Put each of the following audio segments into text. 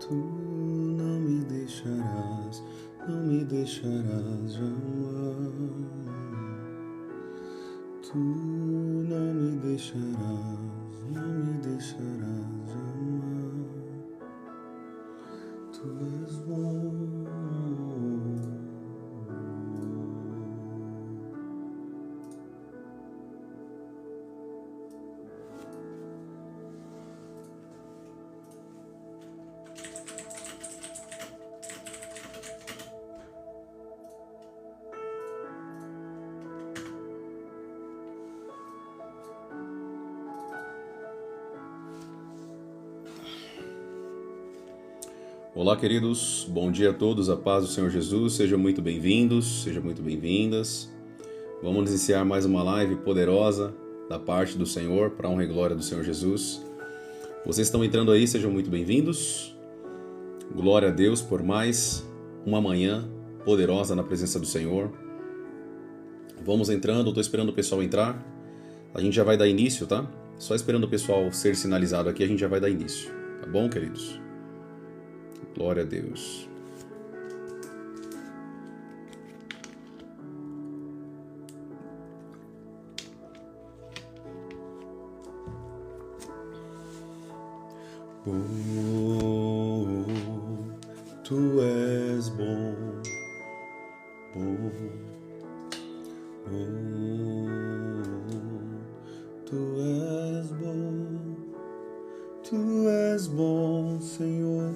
Tu não me deixarás, não me deixarás jamais. Tu não me deixarás, não me deixarás jamais. Tu és bom. Olá, queridos, bom dia a todos, a paz do Senhor Jesus, sejam muito bem-vindos, sejam muito bem-vindas. Vamos iniciar mais uma live poderosa da parte do Senhor, para a honra e glória do Senhor Jesus. Vocês estão entrando aí, sejam muito bem-vindos. Glória a Deus por mais uma manhã poderosa na presença do Senhor. Vamos entrando, estou esperando o pessoal entrar. A gente já vai dar início, tá? Só esperando o pessoal ser sinalizado aqui, a gente já vai dar início. Tá bom, queridos? Glória a Deus. Bom, tu és bom, bom, bom, tu és bom, tu és bom, Senhor,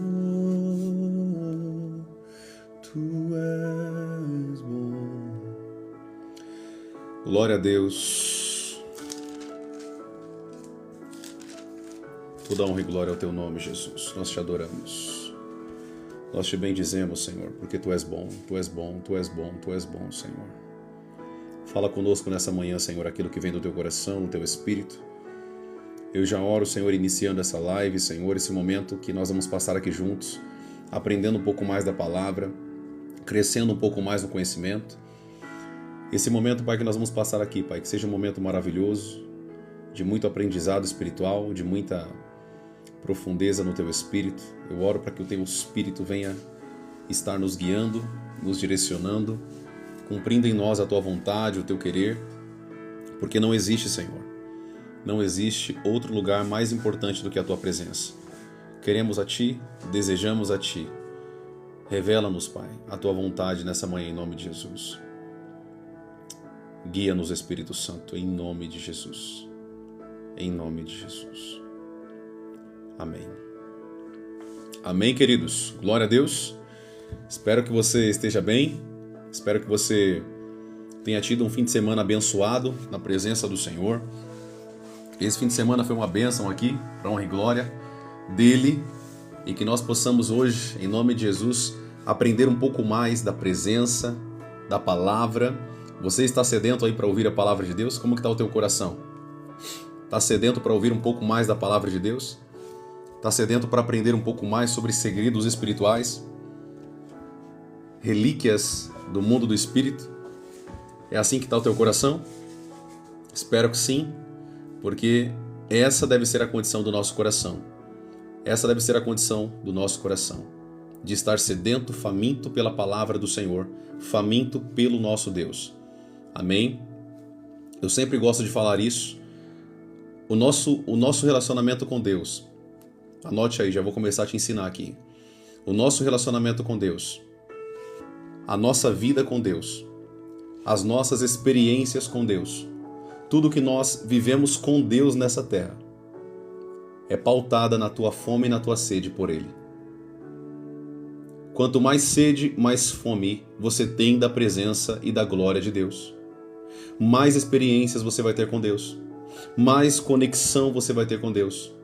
tu és bom. Glória a Deus. Toda honra e glória ao teu nome, Jesus. Nós te adoramos. Nós te bendizemos, Senhor, porque tu és bom, tu és bom, tu és bom, tu és bom, Senhor. Fala conosco nessa manhã, Senhor, aquilo que vem do teu coração, do teu espírito. Eu já oro, Senhor, iniciando essa live, Senhor, esse momento que nós vamos passar aqui juntos, aprendendo um pouco mais da palavra, crescendo um pouco mais no conhecimento. Esse momento, Pai, que nós vamos passar aqui, Pai, que seja um momento maravilhoso, de muito aprendizado espiritual, de muita profundeza no teu espírito. Eu oro para que o teu espírito venha estar nos guiando, nos direcionando, cumprindo em nós a tua vontade, o teu querer, porque não existe, Senhor, não existe outro lugar mais importante do que a tua presença. Queremos a ti, desejamos a ti. Revela-nos, Pai, a tua vontade nessa manhã em nome de Jesus. Guia-nos, Espírito Santo, em nome de Jesus. Em nome de Jesus. Amém. Amém, queridos. Glória a Deus. Espero que você esteja bem. Espero que você tenha tido um fim de semana abençoado na presença do Senhor. Esse fim de semana foi uma bênção aqui, para honra e glória dele. E que nós possamos hoje, em nome de Jesus, aprender um pouco mais da presença, da palavra. Você está sedento aí para ouvir a palavra de Deus? Como que está o teu coração? Está sedento para ouvir um pouco mais da palavra de Deus? Está sedento para aprender um pouco mais sobre segredos espirituais? Relíquias do mundo do espírito? É assim que está o teu coração? Espero que sim, porque essa deve ser a condição do nosso coração. Essa deve ser a condição do nosso coração. De estar sedento, faminto pela palavra do Senhor, faminto pelo nosso Deus. Amém? Eu sempre gosto de falar isso. O nosso relacionamento com Deus, anote aí, já vou começar a te ensinar aqui. O nosso relacionamento com Deus, a nossa vida com Deus, as nossas experiências com Deus, tudo que nós vivemos com Deus nessa terra, é pautada na tua fome e na tua sede por Ele. Quanto mais sede, mais fome você tem da presença e da glória de Deus. Mais experiências você vai ter com Deus. Mais conexão você vai ter com Deus.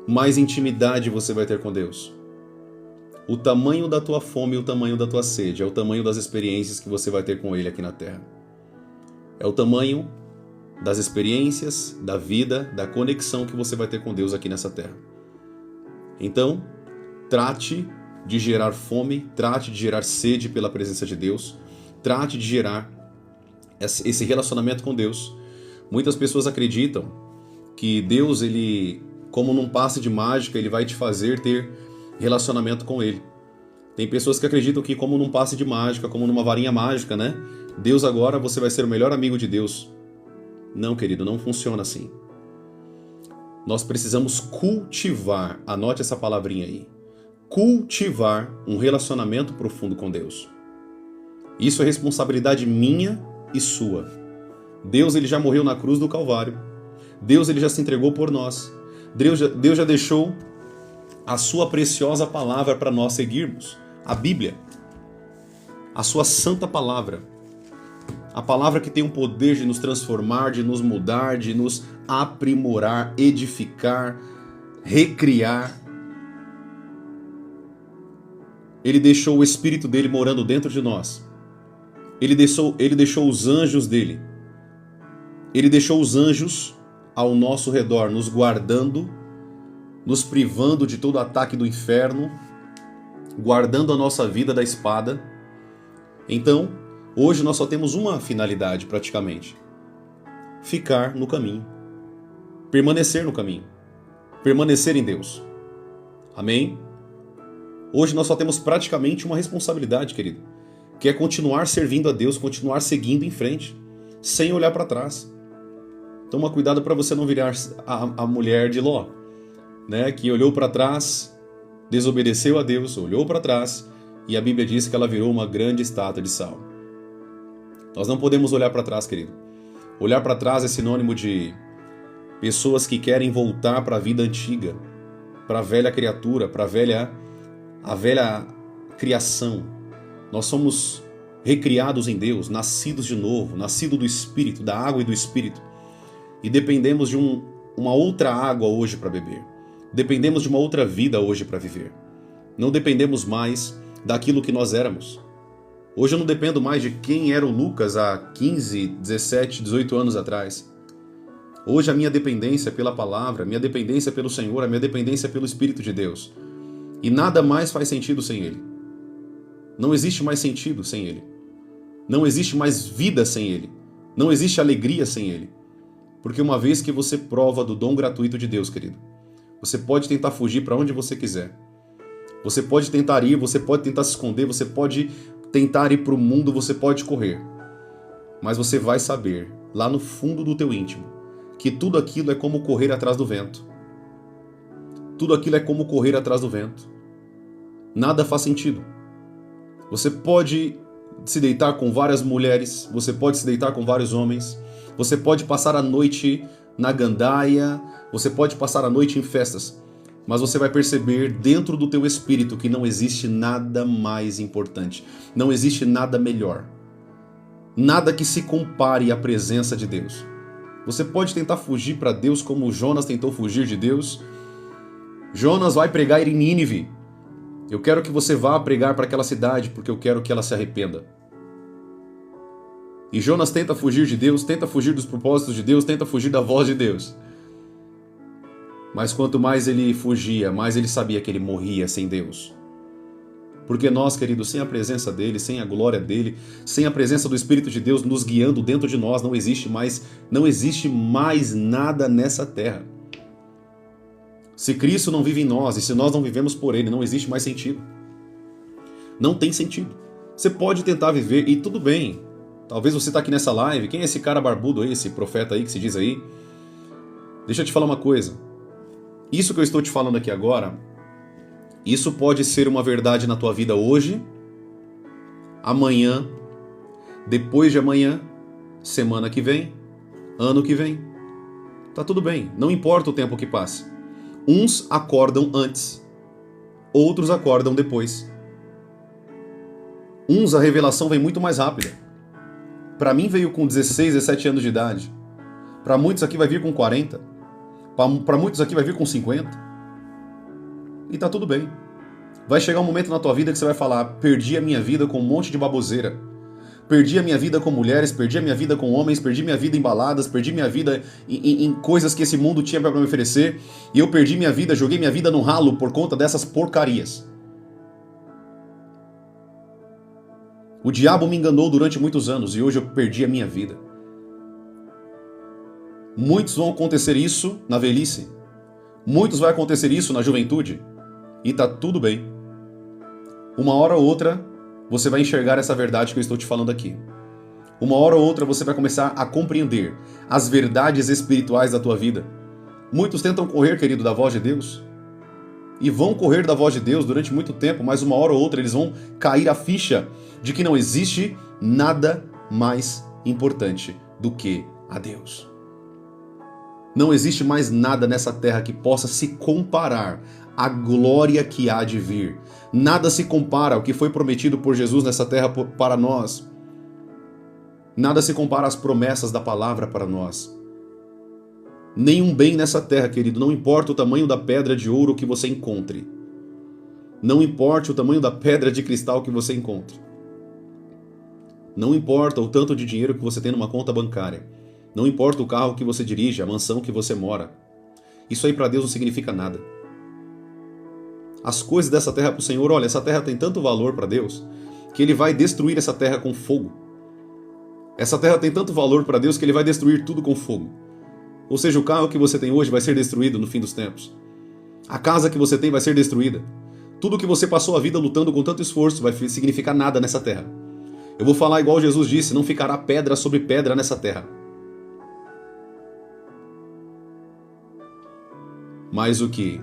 Mais intimidade você vai ter com Deus. O tamanho da tua fome e o tamanho da tua sede é o tamanho das experiências que você vai ter com Ele aqui na terra. É o tamanho das experiências, da vida, da conexão que você vai ter com Deus aqui nessa terra. Então, trate de gerar fome, trate de gerar sede pela presença de Deus, trate de gerar esse relacionamento com Deus. Muitas pessoas acreditam que Deus, ele, como num passe de mágica, ele vai te fazer ter relacionamento com Ele. Tem pessoas que acreditam que como num passe de mágica, como numa varinha mágica, né? Deus agora você vai ser o melhor amigo de Deus. Não, querido, não funciona assim. Nós precisamos cultivar, anote essa palavrinha aí, cultivar um relacionamento profundo com Deus. Isso é responsabilidade minha e sua. Deus ele já morreu na cruz do Calvário. Deus ele já se entregou por nós. Deus já deixou a sua preciosa palavra para nós seguirmos. A Bíblia. A sua santa palavra. A palavra que tem o poder de nos transformar, de nos mudar, de nos aprimorar, edificar, recriar. Ele deixou o Espírito dele morando dentro de nós. Ele deixou os anjos dele. Ele deixou os anjos ao nosso redor, nos guardando, nos privando de todo ataque do inferno, guardando a nossa vida da espada. Então, hoje nós só temos uma finalidade praticamente: ficar no caminho, permanecer no caminho, permanecer em Deus. Amém? Hoje nós só temos praticamente uma responsabilidade, querido, que é continuar servindo a Deus, continuar seguindo em frente, sem olhar para trás. Toma cuidado para você não virar a mulher de Ló, né, que olhou para trás, desobedeceu a Deus, olhou para trás, e a Bíblia diz que ela virou uma grande estátua de sal. Nós não podemos olhar para trás, querido. Olhar para trás é sinônimo de pessoas que querem voltar para a vida antiga, para a velha criatura, para a velha criação. Nós somos recriados em Deus, nascidos de novo, nascidos do Espírito, da água e do Espírito. E dependemos de uma outra água hoje para beber. Dependemos de uma outra vida hoje para viver. Não dependemos mais daquilo que nós éramos. Hoje eu não dependo mais de quem era o Lucas há 15, 17, 18 anos atrás. Hoje a minha dependência é pela palavra, a minha dependência é pelo Senhor, a minha dependência é pelo Espírito de Deus. E nada mais faz sentido sem Ele. Não existe mais sentido sem Ele. Não existe mais vida sem Ele. Não existe alegria sem Ele. Porque uma vez que você prova do dom gratuito de Deus, querido, você pode tentar fugir para onde você quiser. Você pode tentar ir, você pode tentar se esconder, você pode tentar ir para o mundo, você pode correr. Mas você vai saber, lá no fundo do teu íntimo, que tudo aquilo é como correr atrás do vento. Tudo aquilo é como correr atrás do vento. Nada faz sentido. Você pode se deitar com várias mulheres, você pode se deitar com vários homens, você pode passar a noite na gandaia, você pode passar a noite em festas, mas você vai perceber dentro do teu espírito que não existe nada mais importante, não existe nada melhor, nada que se compare à presença de Deus. Você pode tentar fugir para Deus como Jonas tentou fugir de Deus. Jonas vai pregar em Nínive. Eu quero que você vá pregar para aquela cidade porque eu quero que ela se arrependa. E Jonas tenta fugir de Deus, tenta fugir dos propósitos de Deus, tenta fugir da voz de Deus. Mas quanto mais ele fugia, mais ele sabia que ele morria sem Deus. Porque nós, queridos, sem a presença dele, sem a glória dele, sem a presença do Espírito de Deus nos guiando dentro de nós, não existe mais nada nessa terra. Se Cristo não vive em nós e se nós não vivemos por Ele, não existe mais sentido. Não tem sentido. Você pode tentar viver e tudo bem. Talvez você está aqui nessa live. Quem é esse cara barbudo aí, esse profeta aí que se diz aí? Deixa eu te falar uma coisa. Isso que eu estou te falando aqui agora, isso pode ser uma verdade na tua vida hoje, amanhã, depois de amanhã, semana que vem, ano que vem. Tá tudo bem, não importa o tempo que passe. Uns acordam antes, outros acordam depois. Uns a revelação vem muito mais rápida. Para mim veio com 16, 17 anos de idade. Para muitos aqui vai vir com 40. Para muitos aqui vai vir com 50. E tá tudo bem. Vai chegar um momento na tua vida que você vai falar: perdi a minha vida com um monte de baboseira. Perdi a minha vida com mulheres, perdi a minha vida com homens, perdi minha vida em baladas, perdi minha vida em coisas que esse mundo tinha para me oferecer. E eu perdi minha vida, joguei minha vida no ralo por conta dessas porcarias. O diabo me enganou durante muitos anos e hoje eu perdi a minha vida. Muitos vão acontecer isso na velhice. Muitos vai acontecer isso na juventude. E tá tudo bem. Uma hora ou outra, você vai enxergar essa verdade que eu estou te falando aqui. Uma hora ou outra, você vai começar a compreender as verdades espirituais da tua vida. Muitos tentam correr, querido, da voz de Deus. E vão correr da voz de Deus durante muito tempo, mas uma hora ou outra eles vão cair a ficha de que não existe nada mais importante do que a Deus. Não existe mais nada nessa terra que possa se comparar à glória que há de vir. Nada se compara ao que foi prometido por Jesus nessa terra para nós. Nada se compara às promessas da palavra para nós. Nenhum bem nessa terra, querido, não importa o tamanho da pedra de ouro que você encontre. Não importa o tamanho da pedra de cristal que você encontre. Não importa o tanto de dinheiro que você tem numa conta bancária. Não importa o carro que você dirige, a mansão que você mora. Isso aí para Deus não significa nada. As coisas dessa terra para o Senhor, olha, essa terra tem tanto valor para Deus que Ele vai destruir essa terra com fogo. Essa terra tem tanto valor para Deus que Ele vai destruir tudo com fogo. Ou seja, o carro que você tem hoje vai ser destruído no fim dos tempos. A casa que você tem vai ser destruída. Tudo que você passou a vida lutando com tanto esforço vai significar nada nessa terra. Eu vou falar igual Jesus disse, não ficará pedra sobre pedra nessa terra. Mas o que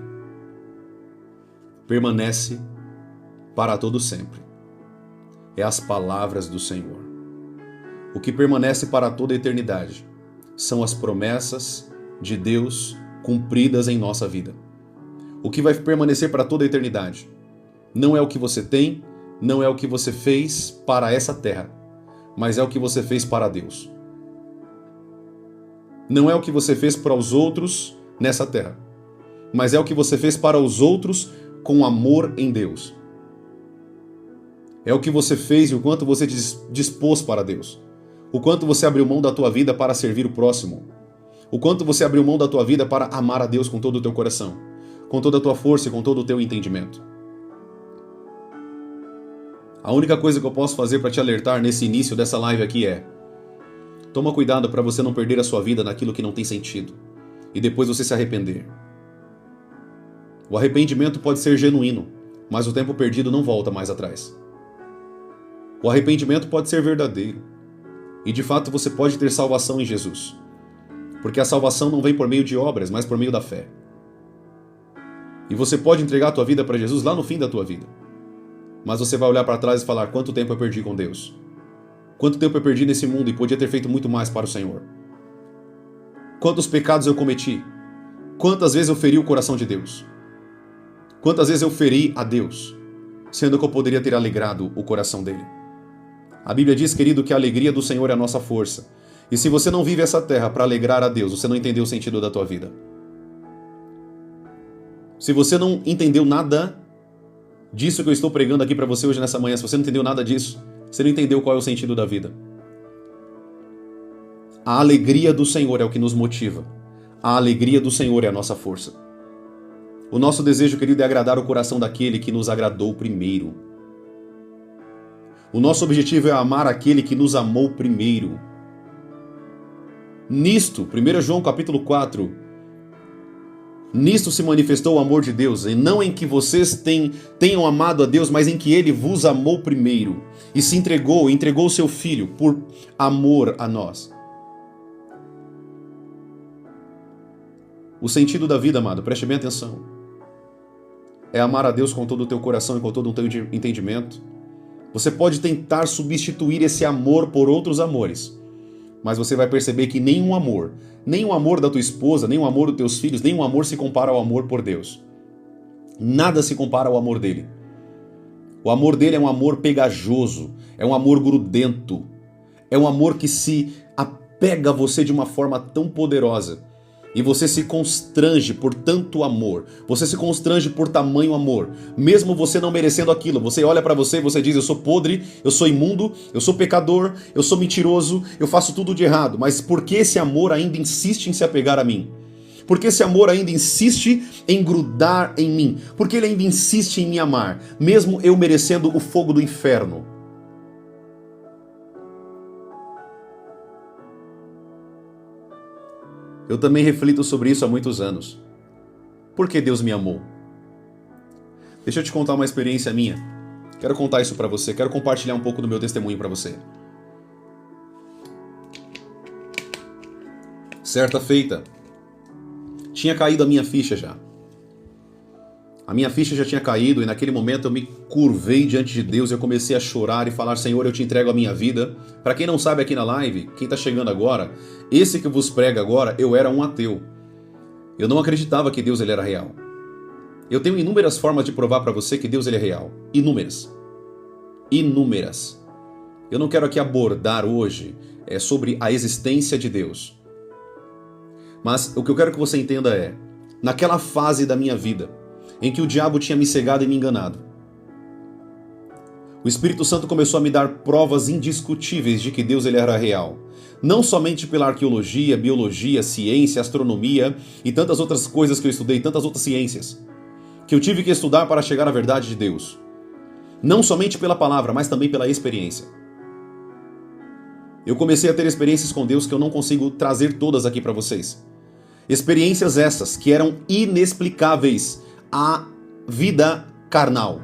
permanece para todo sempre é as palavras do Senhor. O que permanece para toda a eternidade são as promessas de Deus cumpridas em nossa vida. O que vai permanecer para toda a eternidade não é o que você tem, não é o que você fez para essa terra, mas é o que você fez para Deus. Não é o que você fez para os outros nessa terra, mas é o que você fez para os outros com amor em Deus. É o que você fez e o quanto você dispôs para Deus. O quanto você abriu mão da tua vida para servir o próximo. O quanto você abriu mão da tua vida para amar a Deus com todo o teu coração, com toda a tua força e com todo o teu entendimento. A única coisa que eu posso fazer para te alertar nesse início dessa live aqui é: toma cuidado para você não perder a sua vida naquilo que não tem sentido e depois você se arrepender. O arrependimento pode ser genuíno, mas o tempo perdido não volta mais atrás. O arrependimento pode ser verdadeiro. E de fato você pode ter salvação em Jesus. Porque a salvação não vem por meio de obras, mas por meio da fé. E você pode entregar a tua vida para Jesus lá no fim da tua vida. Mas você vai olhar para trás e falar: quanto tempo eu perdi com Deus? Quanto tempo eu perdi nesse mundo e podia ter feito muito mais para o Senhor? Quantos pecados eu cometi? Quantas vezes eu feri o coração de Deus? Quantas vezes eu feri a Deus, sendo que eu poderia ter alegrado o coração dele? A Bíblia diz, querido, que a alegria do Senhor é a nossa força. E se você não vive essa terra para alegrar a Deus, você não entendeu o sentido da tua vida. Se você não entendeu nada disso que eu estou pregando aqui para você hoje nessa manhã, se você não entendeu nada disso, você não entendeu qual é o sentido da vida. A alegria do Senhor é o que nos motiva. A alegria do Senhor é a nossa força. O nosso desejo, querido, é agradar o coração daquele que nos agradou primeiro. O nosso objetivo é amar aquele que nos amou primeiro. Nisto, 1 João capítulo 4, nisto se manifestou o amor de Deus, e não em que vocês tenham amado a Deus, mas em que Ele vos amou primeiro, e se entregou o seu Filho por amor a nós. O sentido da vida, amado, preste bem atenção, é amar a Deus com todo o teu coração e com todo o teu entendimento. Você pode tentar substituir esse amor por outros amores, mas você vai perceber que nem o amor da tua esposa, nem o amor dos teus filhos, nem o amor se compara ao amor por Deus. Nada se compara ao amor dele. O amor dele é um amor pegajoso, é um amor grudento, é um amor que se apega a você de uma forma tão poderosa. E você se constrange por tanto amor, você se constrange por tamanho amor, mesmo você não merecendo aquilo. Você olha pra você e você diz: eu sou podre, eu sou imundo, eu sou pecador, eu sou mentiroso, eu faço tudo de errado. Mas por que esse amor ainda insiste em se apegar a mim? Por que esse amor ainda insiste em grudar em mim? Por que ele ainda insiste em me amar, mesmo eu merecendo o fogo do inferno? Eu também reflito sobre isso há muitos anos. Por que Deus me amou? Deixa eu te contar uma experiência minha. Quero contar isso pra você, quero compartilhar um pouco do meu testemunho pra você. Certa feita, tinha caído a minha ficha já. A minha ficha já tinha caído e naquele momento eu me curvei diante de Deus e eu comecei a chorar e falar: Senhor, eu te entrego a minha vida. Para quem não sabe aqui na live, quem está chegando agora, esse que vos prega agora, eu era um ateu. Eu não acreditava que Deus ele era real. Eu tenho inúmeras formas de provar para você que Deus ele é real. Inúmeras. Inúmeras. Eu não quero aqui abordar hoje sobre a existência de Deus. Mas o que eu quero que você entenda é, naquela fase da minha vida, em que o diabo tinha me cegado e me enganado, o Espírito Santo começou a me dar provas indiscutíveis de que Deus ele era real. Não somente pela arqueologia, biologia, ciência, astronomia e tantas outras coisas que eu estudei, tantas outras ciências, que eu tive que estudar para chegar à verdade de Deus. Não somente pela palavra, mas também pela experiência. Eu comecei a ter experiências com Deus que eu não consigo trazer todas aqui para vocês. Experiências essas que eram inexplicáveis à vida carnal.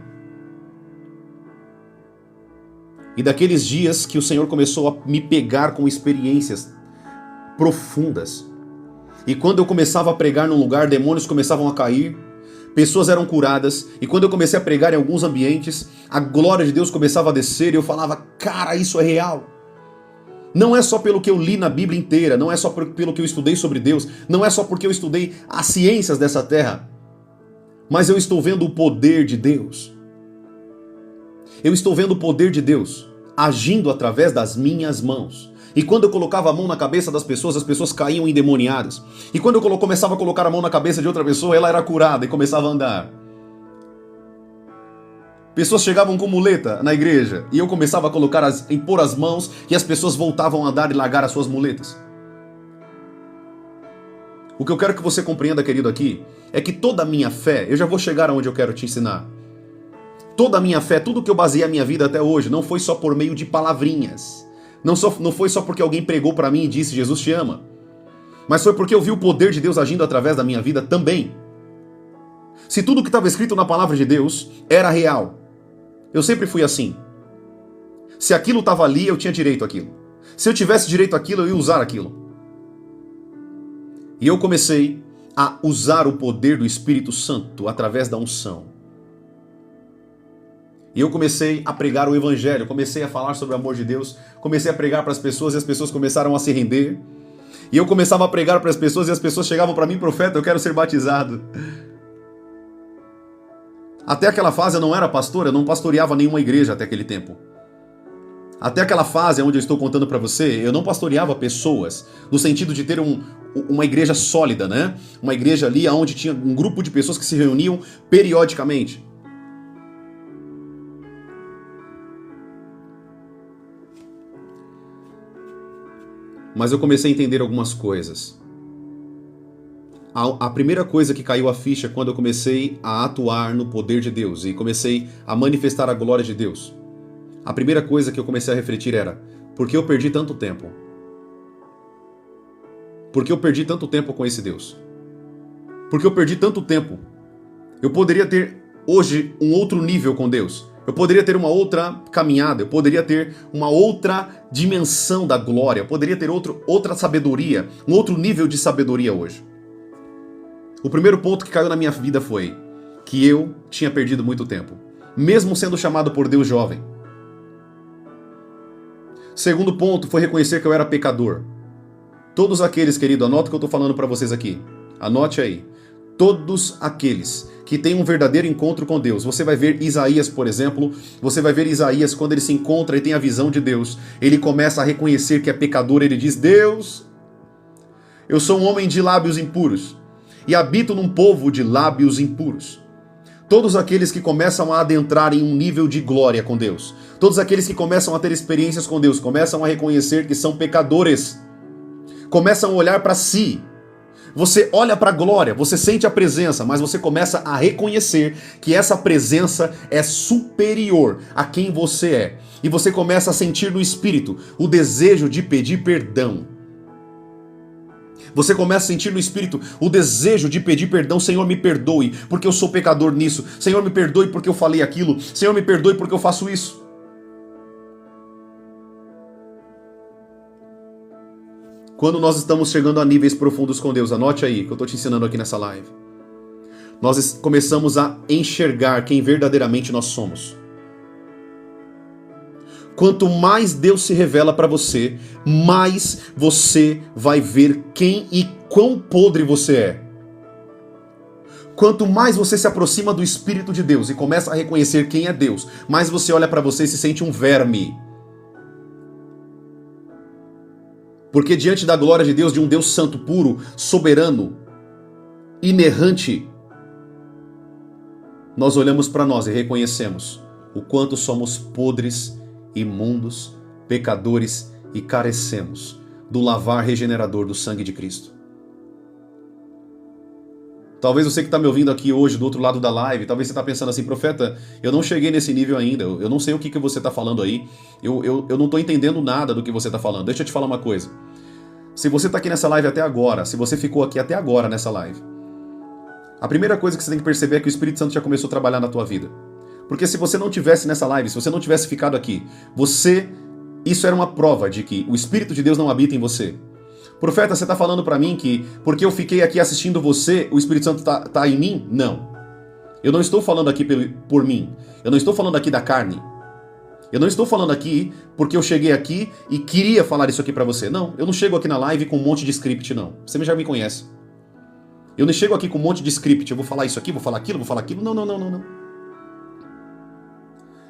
E daqueles dias que o Senhor começou a me pegar com experiências profundas. E quando eu começava a pregar num lugar, demônios começavam a cair, pessoas eram curadas. E quando eu comecei a pregar em alguns ambientes, a glória de Deus começava a descer e eu falava: cara, isso é real. Não é só pelo que eu li na Bíblia inteira, não é só pelo que eu estudei sobre Deus, não é só porque eu estudei as ciências dessa terra, mas eu estou vendo o poder de Deus. Eu estou vendo o poder de Deus agindo através das minhas mãos. E quando eu colocava a mão na cabeça das pessoas, as pessoas caíam endemoniadas. E quando eu começava a colocar a mão na cabeça de outra pessoa, ela era curada e começava a andar. Pessoas chegavam com muleta na igreja e eu começava a impor as mãos e as pessoas voltavam a andar e largar as suas muletas. O que eu quero que você compreenda, querido, aqui, é que toda a minha fé, eu já vou chegar aonde eu quero te ensinar. Toda a minha fé, tudo que eu baseei a minha vida até hoje, não foi só por meio de palavrinhas. Não foi só porque alguém pregou para mim e disse: Jesus te ama. Mas foi porque eu vi o poder de Deus agindo através da minha vida também. Se tudo que estava escrito na palavra de Deus era real, eu sempre fui assim. Se aquilo estava ali, eu tinha direito àquilo. Se eu tivesse direito àquilo, eu ia usar aquilo. E eu comecei a usar o poder do Espírito Santo através da unção. E eu comecei a pregar o Evangelho, comecei a falar sobre o amor de Deus, comecei a pregar para as pessoas e as pessoas começaram a se render. E eu começava a pregar para as pessoas e as pessoas chegavam para mim: profeta, eu quero ser batizado. Até aquela fase eu não era pastor, eu não pastoreava nenhuma igreja até aquele tempo. Até aquela fase onde eu estou contando para você, eu não pastoreava pessoas, no sentido de ter uma igreja sólida, né? Uma igreja ali onde tinha um grupo de pessoas que se reuniam periodicamente. Mas eu comecei a entender algumas coisas. A primeira coisa que caiu a ficha quando eu comecei a atuar no poder de Deus e comecei a manifestar a glória de Deus, a primeira coisa que eu comecei a refletir era: por que eu perdi tanto tempo? Por que eu perdi tanto tempo com esse Deus? Por que eu perdi tanto tempo? Eu poderia ter hoje um outro nível com Deus. Eu poderia ter uma outra caminhada, eu poderia ter uma outra dimensão da glória, eu poderia ter outra sabedoria, um outro nível de sabedoria hoje. O primeiro ponto que caiu na minha vida foi que eu tinha perdido muito tempo, mesmo sendo chamado por Deus jovem. Segundo ponto foi reconhecer que eu era pecador. Todos aqueles, querido, anota o que eu estou falando para vocês aqui. Anote aí. Todos aqueles que têm um verdadeiro encontro com Deus. Você vai ver Isaías, por exemplo. Você vai ver Isaías quando ele se encontra e tem a visão de Deus. Ele começa a reconhecer que é pecador. Ele diz: Deus, eu sou um homem de lábios impuros e habito num povo de lábios impuros. Todos aqueles que começam a adentrar em um nível de glória com Deus. Todos aqueles que começam a ter experiências com Deus. Começam a reconhecer que são pecadores. Começam a olhar para si. Você olha para a glória, você sente a presença, mas você começa a reconhecer que essa presença é superior a quem você é. E você começa a sentir no espírito o desejo de pedir perdão. Você começa a sentir no Espírito o desejo de pedir perdão. Senhor, me perdoe porque eu sou pecador nisso. Senhor, me perdoe porque eu falei aquilo. Senhor, me perdoe porque eu faço isso. Quando nós estamos chegando a níveis profundos com Deus, anote aí, que eu estou te ensinando aqui nessa live. Nós começamos a enxergar quem verdadeiramente nós somos. Quanto mais Deus se revela para você, mais você vai ver quem e quão podre você é. Quanto mais você se aproxima do Espírito de Deus e começa a reconhecer quem é Deus, mais você olha para você e se sente um verme. Porque diante da glória de Deus, de um Deus santo, puro, soberano, inerrante, nós olhamos para nós e reconhecemos o quanto somos podres, imundos, pecadores e carecemos do lavar regenerador do sangue de Cristo. Talvez você que está me ouvindo aqui hoje do outro lado da live, talvez você está pensando assim, profeta, eu não cheguei nesse nível ainda, eu não sei o que você está falando aí, eu não estou entendendo nada do que você está falando. Deixa eu te falar uma coisa. Se você está aqui nessa live até agora, se você ficou aqui até agora nessa live, a primeira coisa que você tem que perceber é que o Espírito Santo já começou a trabalhar na tua vida. Porque se você não tivesse nessa live, se você não tivesse ficado aqui, isso era uma prova de que o Espírito de Deus não habita em você. Profeta, você está falando para mim que porque eu fiquei aqui assistindo você, o Espírito Santo tá em mim? Não. Eu não estou falando aqui por mim. Eu não estou falando aqui da carne. Eu não estou falando aqui porque eu cheguei aqui e queria falar isso aqui para você. Não, eu não chego aqui na live com um monte de script, não. Você já me conhece. Eu não chego aqui com um monte de script. Eu vou falar isso aqui, vou falar aquilo, vou falar aquilo. Não.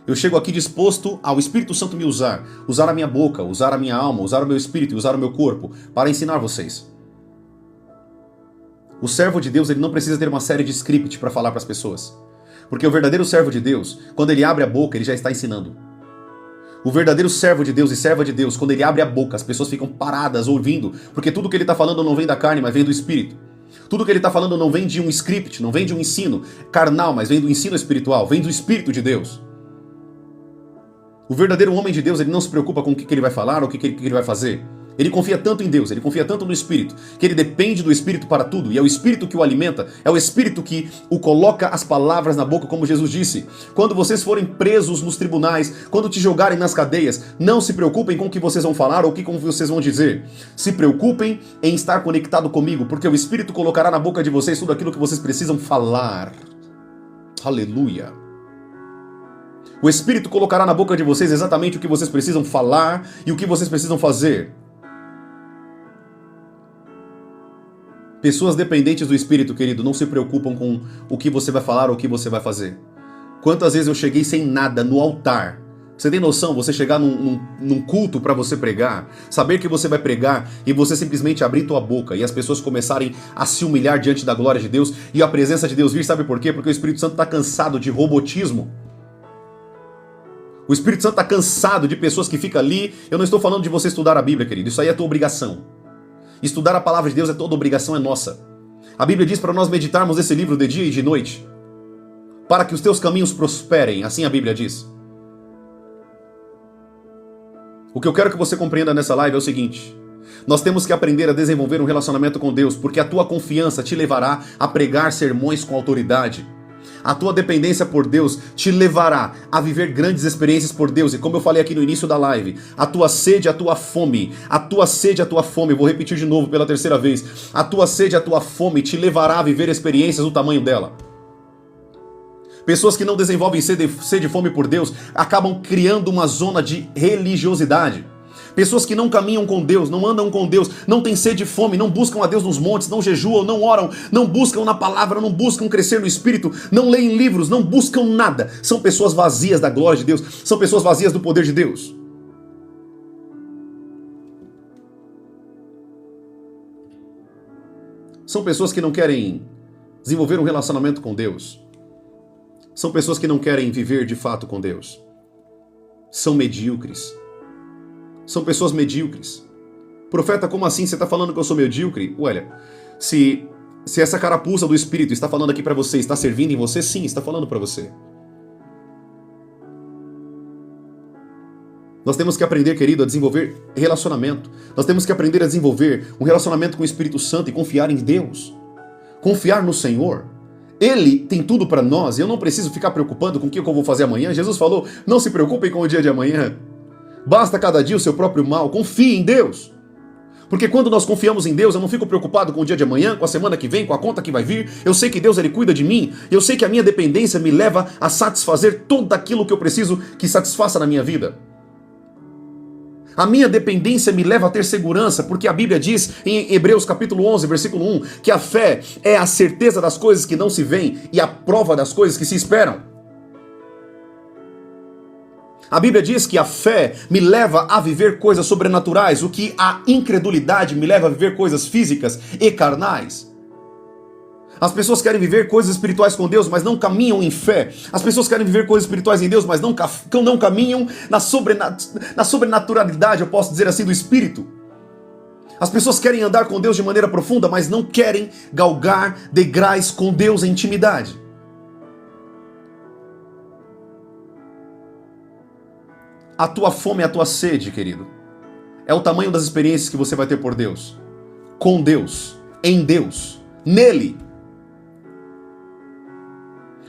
Eu chego aqui disposto ao Espírito Santo me usar a minha boca, usar a minha alma, usar o meu espírito e usar o meu corpo para ensinar vocês. O servo de Deus, ele não precisa ter uma série de script para falar para as pessoas. Porque o verdadeiro servo de Deus, quando ele abre a boca, ele já está ensinando. O verdadeiro servo de Deus e serva de Deus, quando ele abre a boca, as pessoas ficam paradas ouvindo, porque tudo que ele está falando não vem da carne, mas vem do Espírito. Tudo que ele está falando não vem de um script, não vem de um ensino carnal, mas vem do ensino espiritual, vem do Espírito de Deus. O verdadeiro homem de Deus, ele não se preocupa com o que ele vai falar ou o que ele vai fazer. Ele confia tanto em Deus, ele confia tanto no Espírito, que ele depende do Espírito para tudo. E é o Espírito que o alimenta, é o Espírito que o coloca as palavras na boca, como Jesus disse. Quando vocês forem presos nos tribunais, quando te jogarem nas cadeias, não se preocupem com o que vocês vão falar ou o que vocês vão dizer. Se preocupem em estar conectado comigo, porque o Espírito colocará na boca de vocês tudo aquilo que vocês precisam falar. Aleluia. O Espírito colocará na boca de vocês exatamente o que vocês precisam falar e o que vocês precisam fazer. Pessoas dependentes do Espírito, querido, não se preocupam com o que você vai falar ou o que você vai fazer. Quantas vezes eu cheguei sem nada no altar? Você tem noção? Você chegar num culto para você pregar, saber que você vai pregar e você simplesmente abrir tua boca e as pessoas começarem a se humilhar diante da glória de Deus e a presença de Deus vir, sabe por quê? Porque o Espírito Santo está cansado de robotismo. O Espírito Santo está cansado de pessoas que ficam ali. Eu não estou falando de você estudar a Bíblia, querido. Isso aí é tua obrigação. Estudar a palavra de Deus é toda obrigação, é nossa. A Bíblia diz para nós meditarmos esse livro de dia e de noite, para que os teus caminhos prosperem. Assim a Bíblia diz. O que eu quero que você compreenda nessa live é o seguinte. Nós temos que aprender a desenvolver um relacionamento com Deus, porque a tua confiança te levará a pregar sermões com autoridade. A tua dependência por Deus te levará a viver grandes experiências por Deus. E como eu falei aqui no início da live, a tua sede, a tua fome, vou repetir de novo pela terceira vez, a tua sede, a tua fome te levará a viver experiências do tamanho dela. Pessoas que não desenvolvem sede e fome por Deus acabam criando uma zona de religiosidade. Pessoas que não caminham com Deus, não andam com Deus, não têm sede e fome, não buscam a Deus nos montes, não jejuam, não oram, não buscam na palavra, não buscam crescer no Espírito, não leem livros, não buscam nada. São pessoas vazias da glória de Deus, são pessoas vazias do poder de Deus. São pessoas que não querem desenvolver um relacionamento com Deus. São pessoas que não querem viver de fato com Deus. São medíocres. São pessoas medíocres. Profeta, como assim? Você está falando que eu sou medíocre? Olha, se essa carapuça do Espírito está falando aqui para você, está servindo em você, sim, está falando para você. Nós temos que aprender, querido, a desenvolver relacionamento. Nós temos que aprender a desenvolver um relacionamento com o Espírito Santo e confiar em Deus. Confiar no Senhor. Ele tem tudo para nós e eu não preciso ficar preocupando com o que eu vou fazer amanhã. Jesus falou, não se preocupem com o dia de amanhã. Basta cada dia o seu próprio mal. Confie em Deus. Porque quando nós confiamos em Deus, eu não fico preocupado com o dia de amanhã, com a semana que vem, com a conta que vai vir. Eu sei que Deus, Ele cuida de mim. Eu sei que a minha dependência me leva a satisfazer tudo aquilo que eu preciso que satisfaça na minha vida. A minha dependência me leva a ter segurança, porque a Bíblia diz em Hebreus capítulo 11, versículo 1, que a fé é a certeza das coisas que não se veem e a prova das coisas que se esperam. A Bíblia diz que a fé me leva a viver coisas sobrenaturais, o que a incredulidade me leva a viver coisas físicas e carnais. As pessoas querem viver coisas espirituais com Deus, mas não caminham em fé. As pessoas querem viver coisas espirituais em Deus, mas não caminham na sobrenaturalidade, eu posso dizer assim, do Espírito. As pessoas querem andar com Deus de maneira profunda, mas não querem galgar degraus com Deus em intimidade. A tua fome e a tua sede, querido, é o tamanho das experiências que você vai ter por Deus, com Deus, em Deus, nele.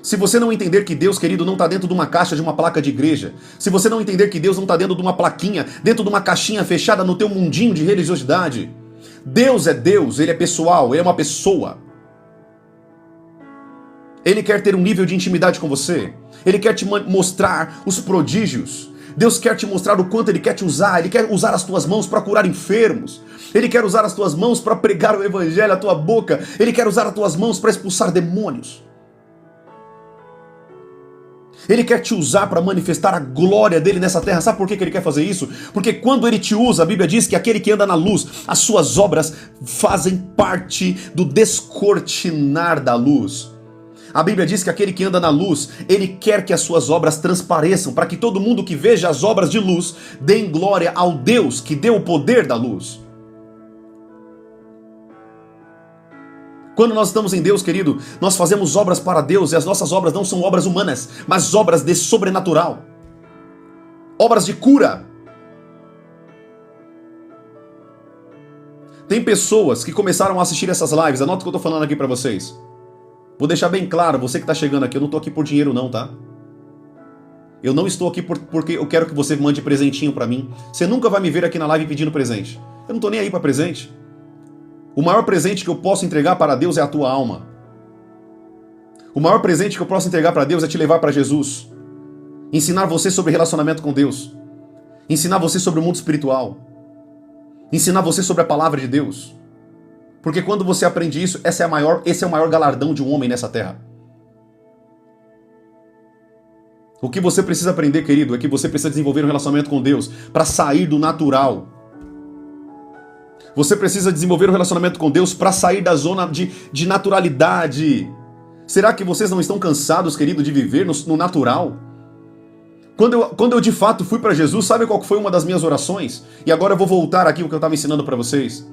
Se você não entender que Deus, querido, não está dentro de uma caixa de uma placa de igreja, se você não entender que Deus não está dentro de uma plaquinha, dentro de uma caixinha fechada no teu mundinho de religiosidade, Deus é Deus, Ele é pessoal, Ele é uma pessoa. Ele quer ter um nível de intimidade com você, Ele quer te mostrar os prodígios. Deus quer te mostrar o quanto Ele quer te usar. Ele quer usar as tuas mãos para curar enfermos. Ele quer usar as tuas mãos para pregar o evangelho, a tua boca. Ele quer usar as tuas mãos para expulsar demônios. Ele quer te usar para manifestar a glória dele nessa terra. Sabe por que Ele quer fazer isso? Porque quando Ele te usa, a Bíblia diz que aquele que anda na luz, as suas obras fazem parte do descortinar da luz. A Bíblia diz que aquele que anda na luz, ele quer que as suas obras transpareçam, para que todo mundo que veja as obras de luz dê glória ao Deus que deu o poder da luz. Quando nós estamos em Deus, querido, nós fazemos obras para Deus e as nossas obras não são obras humanas, mas obras de sobrenatural. Obras de cura. Tem pessoas que começaram a assistir essas lives, anota o que eu estou falando aqui para vocês. Vou deixar bem claro, você que está chegando aqui, eu não estou aqui por dinheiro não, tá? Eu não estou aqui porque eu quero que você mande presentinho para mim. Você nunca vai me ver aqui na live pedindo presente. Eu não estou nem aí para presente. O maior presente que eu posso entregar para Deus é a tua alma. O maior presente que eu posso entregar para Deus é te levar para Jesus. Ensinar você sobre relacionamento com Deus. Ensinar você sobre o mundo espiritual. Ensinar você sobre a palavra de Deus. Porque quando você aprende isso, esse é o maior galardão de um homem nessa terra. O que você precisa aprender, querido, é que você precisa desenvolver um relacionamento com Deus para sair do natural. Você precisa desenvolver um relacionamento com Deus para sair da zona de naturalidade. Será que vocês não estão cansados, querido, de viver no natural? Quando eu de fato fui para Jesus, sabe qual foi uma das minhas orações? E agora eu vou voltar aqui o que eu estava ensinando para vocês.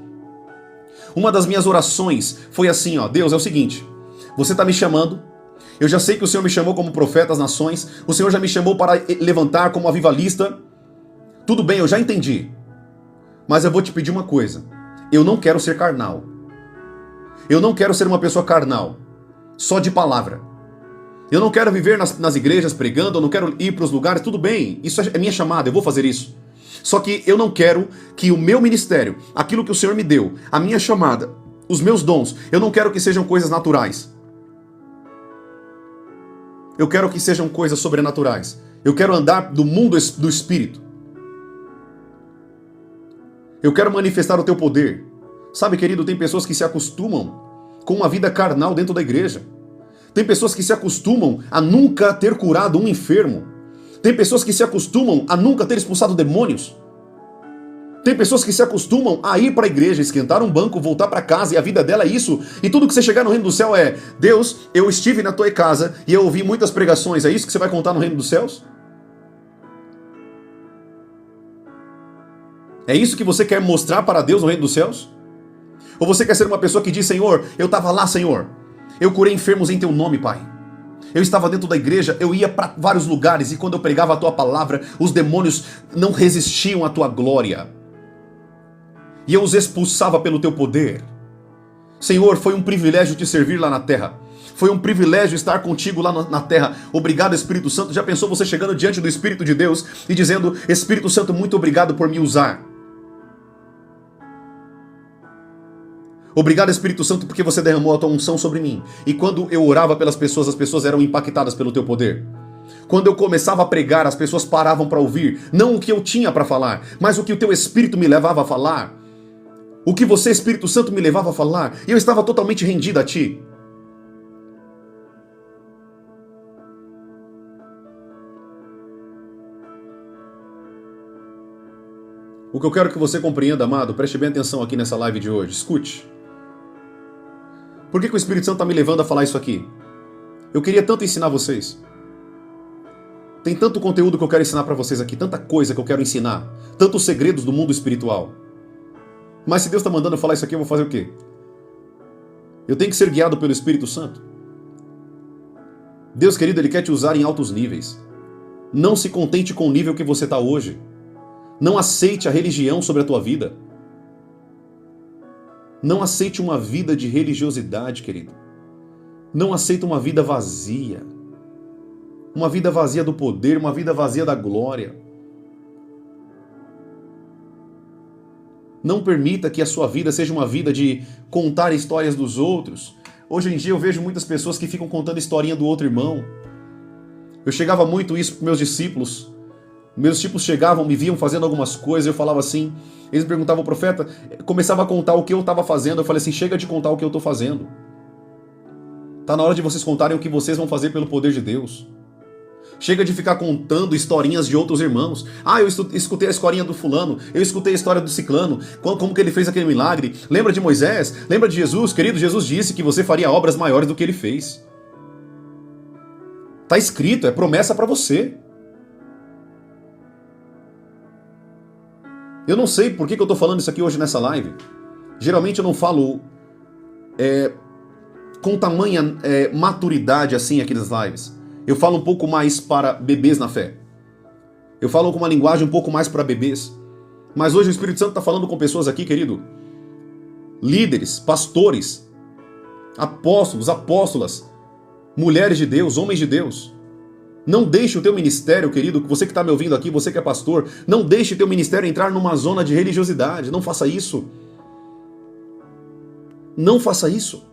Uma das minhas orações foi assim, ó, Deus, é o seguinte, você está me chamando, eu já sei que o Senhor me chamou como profeta às nações, o Senhor já me chamou para levantar como avivalista, tudo bem, eu já entendi, mas eu vou te pedir uma coisa, eu não quero ser carnal, eu não quero ser uma pessoa carnal, só de palavra, eu não quero viver nas igrejas pregando, eu não quero ir para os lugares, tudo bem, isso é minha chamada, eu vou fazer isso. Só que eu não quero que o meu ministério, aquilo que o Senhor me deu, a minha chamada, os meus dons, eu não quero que sejam coisas naturais. Eu quero que sejam coisas sobrenaturais. Eu quero andar do mundo do Espírito. Eu quero manifestar o teu poder. Sabe, querido, tem pessoas que se acostumam com uma vida carnal dentro da igreja. Tem pessoas que se acostumam a nunca ter curado um enfermo. Tem pessoas que se acostumam a nunca ter expulsado demônios. Tem pessoas que se acostumam a ir para a igreja, esquentar um banco, voltar para casa e a vida dela é isso. E tudo que você chegar no reino do céu é: Deus, eu estive na tua casa e eu ouvi muitas pregações. É isso que você vai contar no reino dos céus? É isso que você quer mostrar para Deus no reino dos céus? Ou você quer ser uma pessoa que diz: Senhor, eu estava lá, Senhor. Eu curei enfermos em teu nome, Pai. Eu estava dentro da igreja, eu ia para vários lugares e quando eu pregava a tua palavra, os demônios não resistiam à tua glória. E eu os expulsava pelo teu poder. Senhor, foi um privilégio te servir lá na terra. Foi um privilégio estar contigo lá na terra. Obrigado, Espírito Santo. Já pensou você chegando diante do Espírito de Deus e dizendo: Espírito Santo, muito obrigado por me usar. Obrigado, Espírito Santo, porque você derramou a tua unção sobre mim. E quando eu orava pelas pessoas, as pessoas eram impactadas pelo teu poder. Quando eu começava a pregar, as pessoas paravam para ouvir. Não o que eu tinha para falar, mas o que o teu Espírito me levava a falar. O que você, Espírito Santo, me levava a falar. E eu estava totalmente rendido a ti. O que eu quero que você compreenda, amado, preste bem atenção aqui nessa live de hoje. Escute. Por que o Espírito Santo está me levando a falar isso aqui? Eu queria tanto ensinar vocês. Tem tanto conteúdo que eu quero ensinar para vocês aqui, tanta coisa que eu quero ensinar, tantos segredos do mundo espiritual. Mas se Deus está mandando eu falar isso aqui, eu vou fazer o quê? Eu tenho que ser guiado pelo Espírito Santo. Deus, querido, Ele quer te usar em altos níveis. Não se contente com o nível que você está hoje. Não aceite a religião sobre a tua vida. Não aceite uma vida de religiosidade, querido. Não aceite uma vida vazia. Uma vida vazia do poder, uma vida vazia da glória. Não permita que a sua vida seja uma vida de contar histórias dos outros. Hoje em dia eu vejo muitas pessoas que ficam contando historinha do outro irmão. Eu chegava muito isso para meus discípulos. Meus discípulos chegavam, me viam fazendo algumas coisas, eu falava assim, eles me perguntavam ao profeta, começava a contar o que eu estava fazendo, eu falei assim, chega de contar o que eu estou fazendo. Está na hora de vocês contarem o que vocês vão fazer pelo poder de Deus. Chega de ficar contando historinhas de outros irmãos. Ah, eu escutei a historinha do fulano, eu escutei a história do ciclano, como que ele fez aquele milagre. Lembra de Moisés? Lembra de Jesus? Querido, Jesus disse que você faria obras maiores do que ele fez. Está escrito, é promessa para você. Eu não sei por que eu estou falando isso aqui hoje nessa live. Geralmente eu não falo com tamanha maturidade assim aquelas lives. Eu falo um pouco mais para bebês na fé. Eu falo com uma linguagem um pouco mais para bebês. Mas hoje o Espírito Santo está falando com pessoas aqui, querido. Líderes, pastores, apóstolos, apóstolas, mulheres de Deus, homens de Deus. Não deixe o teu ministério, querido, você que está me ouvindo aqui, você que é pastor, não deixe o teu ministério entrar numa zona de religiosidade. Não faça isso. Não faça isso.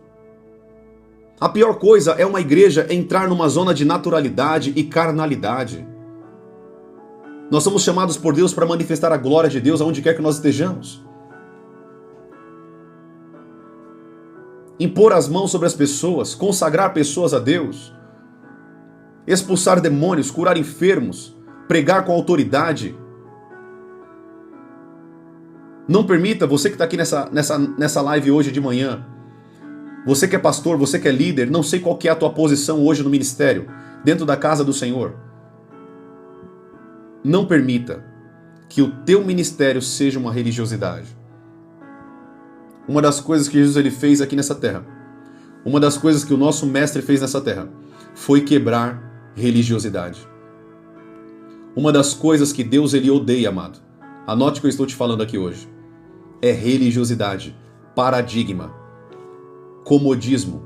A pior coisa é uma igreja entrar numa zona de naturalidade e carnalidade. Nós somos chamados por Deus para manifestar a glória de Deus aonde quer que nós estejamos. Impor as mãos sobre as pessoas, consagrar pessoas a Deus, expulsar demônios, curar enfermos, pregar com autoridade. Não permita, você que está aqui nessa live hoje de manhã, você que é pastor, você que é líder, não sei qual que é a tua posição hoje no ministério, dentro da casa do Senhor. Não permita que o teu ministério seja uma religiosidade. Uma das coisas que Jesus ele fez aqui nessa terra, uma das coisas que o nosso mestre fez nessa terra, foi quebrar religiosidade. Uma das coisas que Deus ele odeia, amado, anote o que eu estou te falando aqui hoje, é religiosidade, paradigma, comodismo.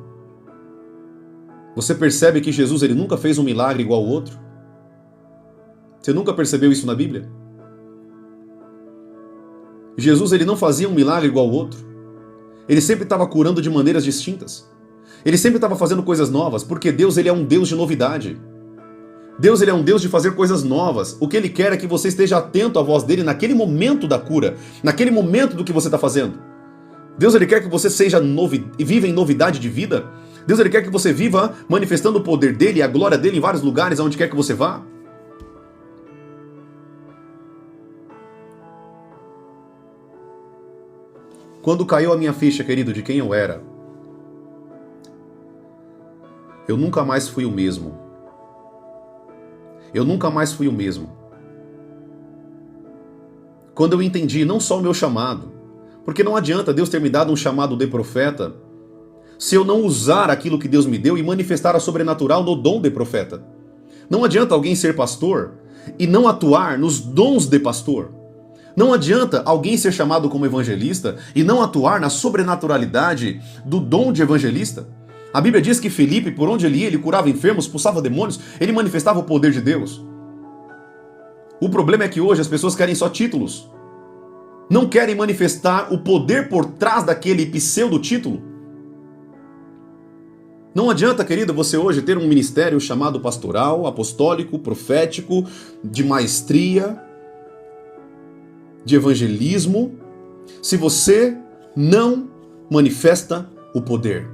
Você percebe que Jesus ele nunca fez um milagre igual ao outro? Você nunca percebeu isso na Bíblia? Jesus ele não fazia um milagre igual ao outro. Ele sempre estava curando de maneiras distintas. Ele sempre estava fazendo coisas novas, porque Deus ele é um Deus de novidade. Deus ele é um Deus de fazer coisas novas. O que Ele quer é que você esteja atento à voz dele naquele momento da cura, naquele momento do que você está fazendo. Deus ele quer que você viva em novidade de vida. Deus ele quer que você viva manifestando o poder dele e a glória dele em vários lugares, aonde quer que você vá. Quando caiu a minha ficha, querido, de quem eu era, eu nunca mais fui o mesmo. Eu nunca mais fui o mesmo. Quando eu entendi não só o meu chamado, porque não adianta Deus ter me dado um chamado de profeta, se eu não usar aquilo que Deus me deu e manifestar a sobrenatural no dom de profeta. Não adianta alguém ser pastor e não atuar nos dons de pastor. Não adianta alguém ser chamado como evangelista e não atuar na sobrenaturalidade do dom de evangelista. A Bíblia diz que Felipe, por onde ele ia, ele curava enfermos, expulsava demônios, ele manifestava o poder de Deus. O problema é que hoje as pessoas querem só títulos. Não querem manifestar o poder por trás daquele pseudo-título. Não adianta, querido, você hoje ter um ministério chamado pastoral, apostólico, profético, de maestria, de evangelismo, se você não manifesta o poder.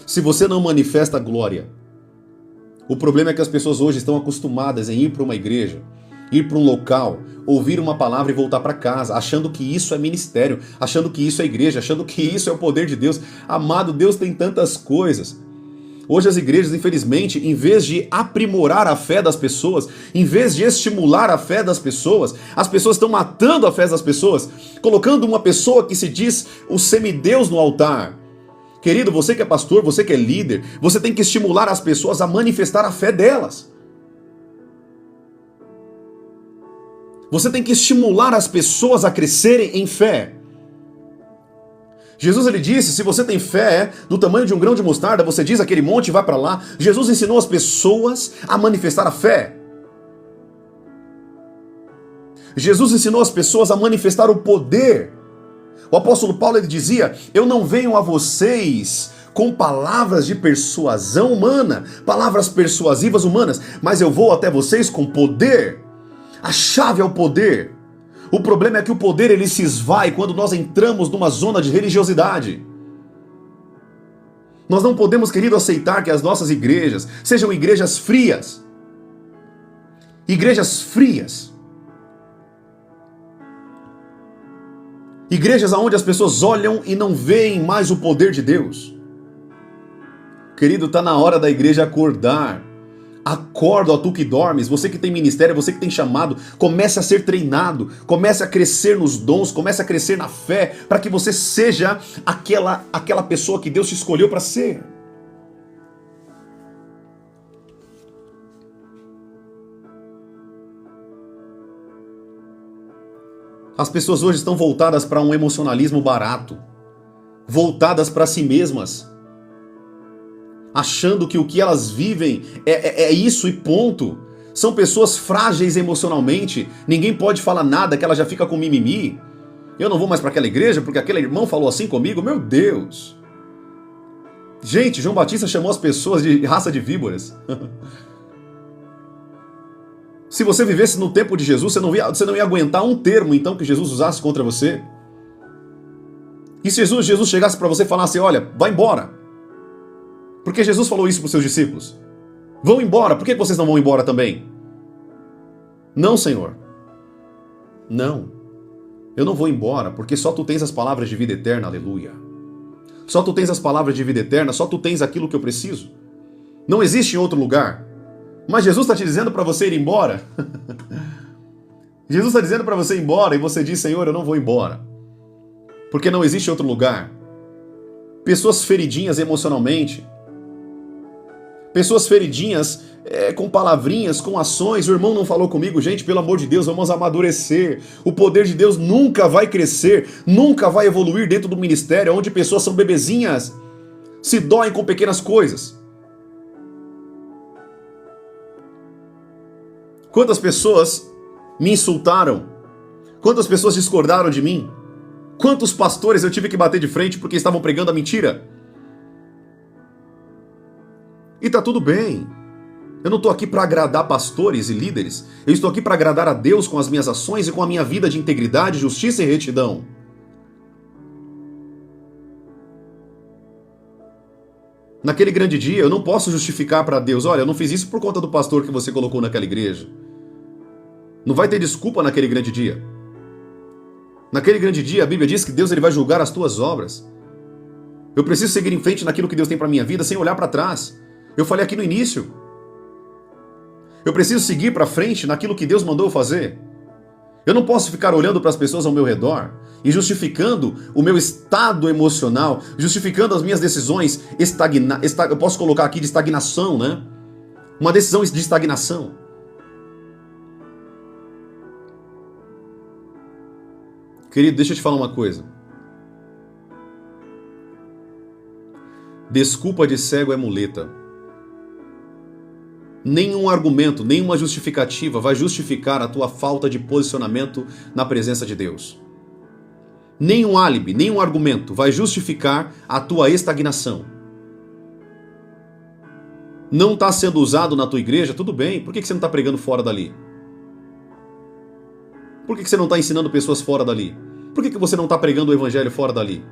Se você não manifesta a glória. O problema é que as pessoas hoje estão acostumadas em ir para uma igreja, ir para um local, ouvir uma palavra e voltar para casa, achando que isso é ministério, achando que isso é igreja, achando que isso é o poder de Deus. Amado, Deus tem tantas coisas. Hoje as igrejas, infelizmente, em vez de aprimorar a fé das pessoas, em vez de estimular a fé das pessoas, as pessoas estão matando a fé das pessoas, colocando uma pessoa que se diz o semideus no altar. Querido, você que é pastor, você que é líder, você tem que estimular as pessoas a manifestar a fé delas. Você tem que estimular as pessoas a crescerem em fé. Jesus, ele disse, se você tem fé do tamanho de um grão de mostarda, você diz aquele monte e vai para lá. Jesus ensinou as pessoas a manifestar a fé. Jesus ensinou as pessoas a manifestar o poder. O apóstolo Paulo, ele dizia, eu não venho a vocês com palavras de persuasão humana, palavras persuasivas humanas, mas eu vou até vocês com poder. A chave é o poder. O problema é que o poder ele se esvai quando nós entramos numa zona de religiosidade. Nós não podemos, querido, aceitar que as nossas igrejas sejam igrejas frias. Igrejas frias. Igrejas onde as pessoas olham e não veem mais o poder de Deus. Querido, está na hora da igreja acordar. Acorda, ó tu que dormes, você que tem ministério, você que tem chamado, comece a ser treinado, comece a crescer nos dons, comece a crescer na fé, para que você seja aquela pessoa que Deus te escolheu para ser. As pessoas hoje estão voltadas para um emocionalismo barato, voltadas para si mesmas, achando que o que elas vivem é isso e ponto. São pessoas frágeis emocionalmente, ninguém pode falar nada que ela já fica com mimimi. Eu não vou mais para aquela igreja porque aquele irmão falou assim comigo, meu Deus. Gente, João Batista chamou as pessoas de raça de víboras. Se você vivesse no tempo de Jesus, você não ia aguentar um termo então que Jesus usasse contra você. E se Jesus chegasse para você e falasse, olha, vai embora. Porque Jesus falou isso para os seus discípulos. Vão embora, por que vocês não vão embora também? Não, Senhor. Não. Eu não vou embora, porque só tu tens as palavras de vida eterna, aleluia. Só tu tens as palavras de vida eterna, só tu tens aquilo que eu preciso. Não existe em outro lugar. Mas Jesus está te dizendo para você ir embora. Jesus está dizendo para você ir embora e você diz, Senhor, eu não vou embora. Porque não existe outro lugar. Pessoas feridinhas emocionalmente. Pessoas feridinhas com palavrinhas, com ações. O irmão não falou comigo. Gente, pelo amor de Deus, vamos amadurecer. O poder de Deus nunca vai crescer, nunca vai evoluir dentro do ministério, onde pessoas são bebezinhas, se doem com pequenas coisas. Quantas pessoas me insultaram? Quantas pessoas discordaram de mim? Quantos pastores eu tive que bater de frente porque estavam pregando a mentira? E tá tudo bem. Eu não estou aqui para agradar pastores e líderes. Eu estou aqui para agradar a Deus com as minhas ações e com a minha vida de integridade, justiça e retidão. Naquele grande dia, eu não posso justificar para Deus, olha, eu não fiz isso por conta do pastor que você colocou naquela igreja. Não vai ter desculpa naquele grande dia. Naquele grande dia, a Bíblia diz que Deus ele vai julgar as tuas obras. Eu preciso seguir em frente naquilo que Deus tem para minha vida sem olhar para trás. Eu falei aqui no início. Eu preciso seguir para frente naquilo que Deus mandou eu fazer. Eu não posso ficar olhando para as pessoas ao meu redor e justificando o meu estado emocional, justificando as minhas decisões eu posso colocar aqui de estagnação, né? Uma decisão de estagnação. Querido, deixa eu te falar uma coisa. Desculpa de cego é muleta. Nenhum argumento, nenhuma justificativa vai justificar a tua falta de posicionamento na presença de Deus. Nenhum álibi, nenhum argumento vai justificar a tua estagnação. Não está sendo usado na tua igreja? Tudo bem. Por que você não está pregando fora dali? Por que você não está ensinando pessoas fora dali? Por que você não está pregando o evangelho fora dali?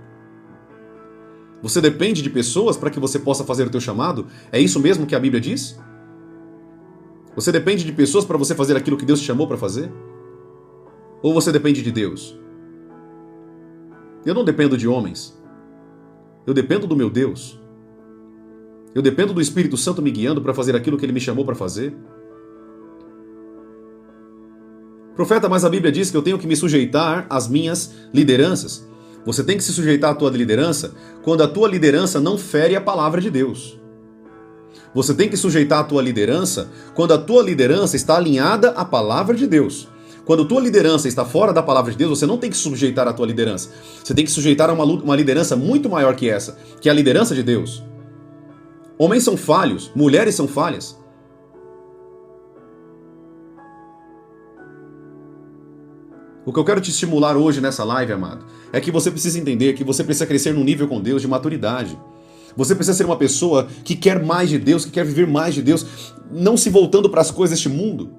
Você depende de pessoas para que você possa fazer o teu chamado? É isso mesmo que a Bíblia diz? Você depende de pessoas para você fazer aquilo que Deus te chamou para fazer? Ou você depende de Deus? Eu não dependo de homens. Eu dependo do meu Deus. Eu dependo do Espírito Santo me guiando para fazer aquilo que Ele me chamou para fazer. Profeta, mas a Bíblia diz que eu tenho que me sujeitar às minhas lideranças. Você tem que se sujeitar à tua liderança quando a tua liderança não fere a palavra de Deus. Você tem que sujeitar a tua liderança quando a tua liderança está alinhada à palavra de Deus. Quando a tua liderança está fora da palavra de Deus, você não tem que sujeitar a tua liderança. Você tem que sujeitar a uma liderança muito maior que essa, que é a liderança de Deus. Homens são falhos, mulheres são falhas. O que eu quero te estimular hoje nessa live, amado, é que você precisa entender que você precisa crescer num nível com Deus de maturidade. Você precisa ser uma pessoa que quer mais de Deus, que quer viver mais de Deus, não se voltando para as coisas deste mundo,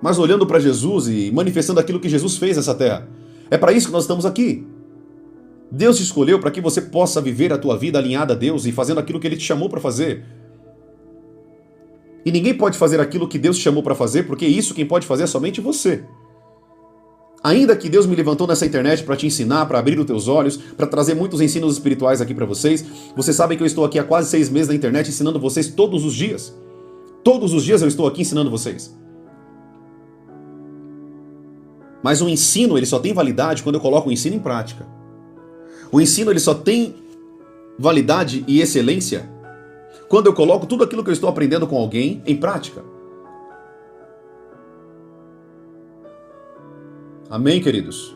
mas olhando para Jesus e manifestando aquilo que Jesus fez nessa terra. É para isso que nós estamos aqui. Deus te escolheu para que você possa viver a tua vida alinhada a Deus e fazendo aquilo que Ele te chamou para fazer. E ninguém pode fazer aquilo que Deus te chamou para fazer, porque isso quem pode fazer é somente você. Ainda que Deus me levantou nessa internet para te ensinar, para abrir os teus olhos, para trazer muitos ensinos espirituais aqui para vocês, vocês sabem que eu estou aqui há quase 6 meses na internet ensinando vocês todos os dias. Todos os dias eu estou aqui ensinando vocês. Mas o ensino, ele só tem validade quando eu coloco o ensino em prática. O ensino, ele só tem validade e excelência quando eu coloco tudo aquilo que eu estou aprendendo com alguém em prática. Amém, queridos?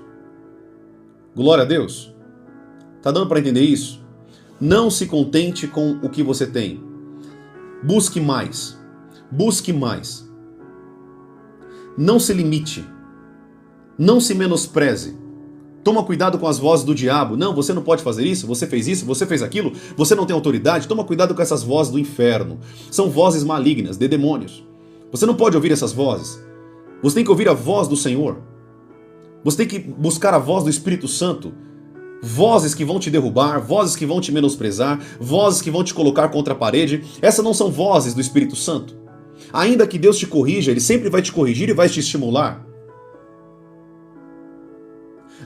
Glória a Deus. Tá dando para entender isso? Não se contente com o que você tem. Busque mais. Busque mais. Não se limite. Não se menospreze. Toma cuidado com as vozes do diabo. Não, você não pode fazer isso, você fez aquilo, você não tem autoridade. Toma cuidado com essas vozes do inferno. São vozes malignas, de demônios. Você não pode ouvir essas vozes. Você tem que ouvir a voz do Senhor. Você tem que buscar a voz do Espírito Santo. Vozes que vão te derrubar, vozes que vão te menosprezar, vozes que vão te colocar contra a parede. Essas não são vozes do Espírito Santo. Ainda que Deus te corrija, Ele sempre vai te corrigir e vai te estimular.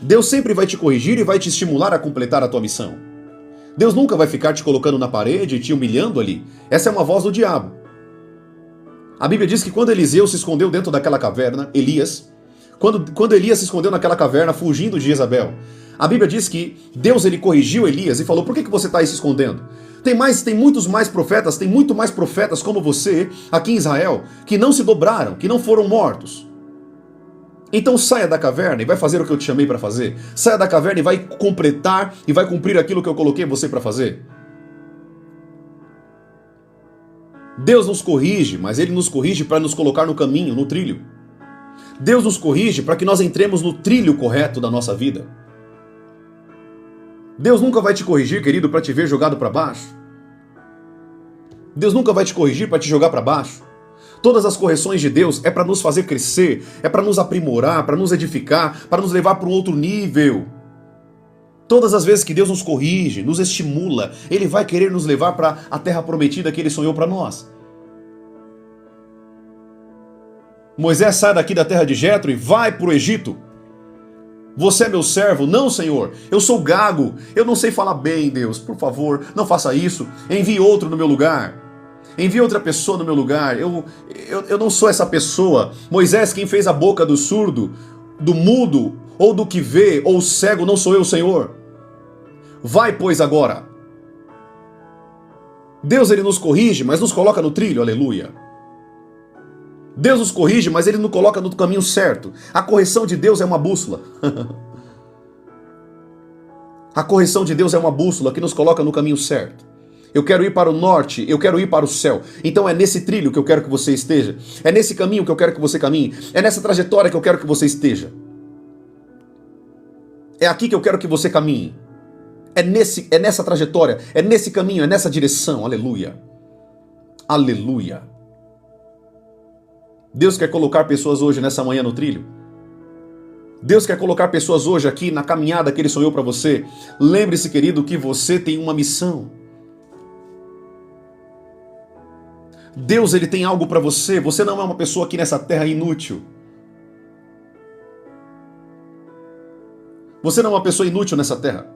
Deus sempre vai te corrigir e vai te estimular a completar a tua missão. Deus nunca vai ficar te colocando na parede e te humilhando ali. Essa é uma voz do diabo. A Bíblia diz que quando Eliseu se escondeu dentro daquela caverna, quando Elias se escondeu naquela caverna fugindo de Jezabel, a Bíblia diz que Deus ele corrigiu Elias e falou: por que você está aí se escondendo? Tem muito mais profetas como você aqui em Israel que não se dobraram, que não foram mortos. Então saia da caverna e vai fazer o que eu te chamei para fazer. Saia da caverna e vai completar e vai cumprir aquilo que eu coloquei você para fazer. Deus nos corrige, mas Ele nos corrige para nos colocar no caminho, no trilho. Deus nos corrige para que nós entremos no trilho correto da nossa vida. Deus nunca vai te corrigir, querido, para te ver jogado para baixo. Deus nunca vai te corrigir para te jogar para baixo. Todas as correções de Deus é para nos fazer crescer, é para nos aprimorar, para nos edificar, para nos levar para um outro nível. Todas as vezes que Deus nos corrige, nos estimula, Ele vai querer nos levar para a terra prometida que Ele sonhou para nós. Moisés sai daqui da terra de Jetro e vai para o Egito. Você é meu servo? Não, Senhor. Eu sou gago. Eu não sei falar bem, Deus. Por favor, não faça isso. Envie outro no meu lugar. Envie outra pessoa no meu lugar. Eu não sou essa pessoa. Moisés, quem fez a boca do surdo, do mudo, ou do que vê, ou cego, não sou eu, Senhor. Vai, pois, agora. Deus, ele nos corrige, mas nos coloca no trilho, aleluia. Deus nos corrige, mas ele nos coloca no caminho certo. A correção de Deus é uma bússola. A correção de Deus é uma bússola que nos coloca no caminho certo. Eu quero ir para o norte, eu quero ir para o céu. Então é nesse trilho que eu quero que você esteja. É nesse caminho que eu quero que você caminhe. É nessa trajetória que eu quero que você esteja. É aqui que eu quero que você caminhe. É nessa trajetória, é nesse caminho, é nessa direção. Aleluia. Aleluia. Deus quer colocar pessoas hoje nessa manhã no trilho. Deus quer colocar pessoas hoje aqui na caminhada que Ele sonhou para você. Lembre-se, querido, que você tem uma missão. Deus, ele tem algo para você. Você não é uma pessoa aqui nessa terra inútil. Você não é uma pessoa inútil nessa terra.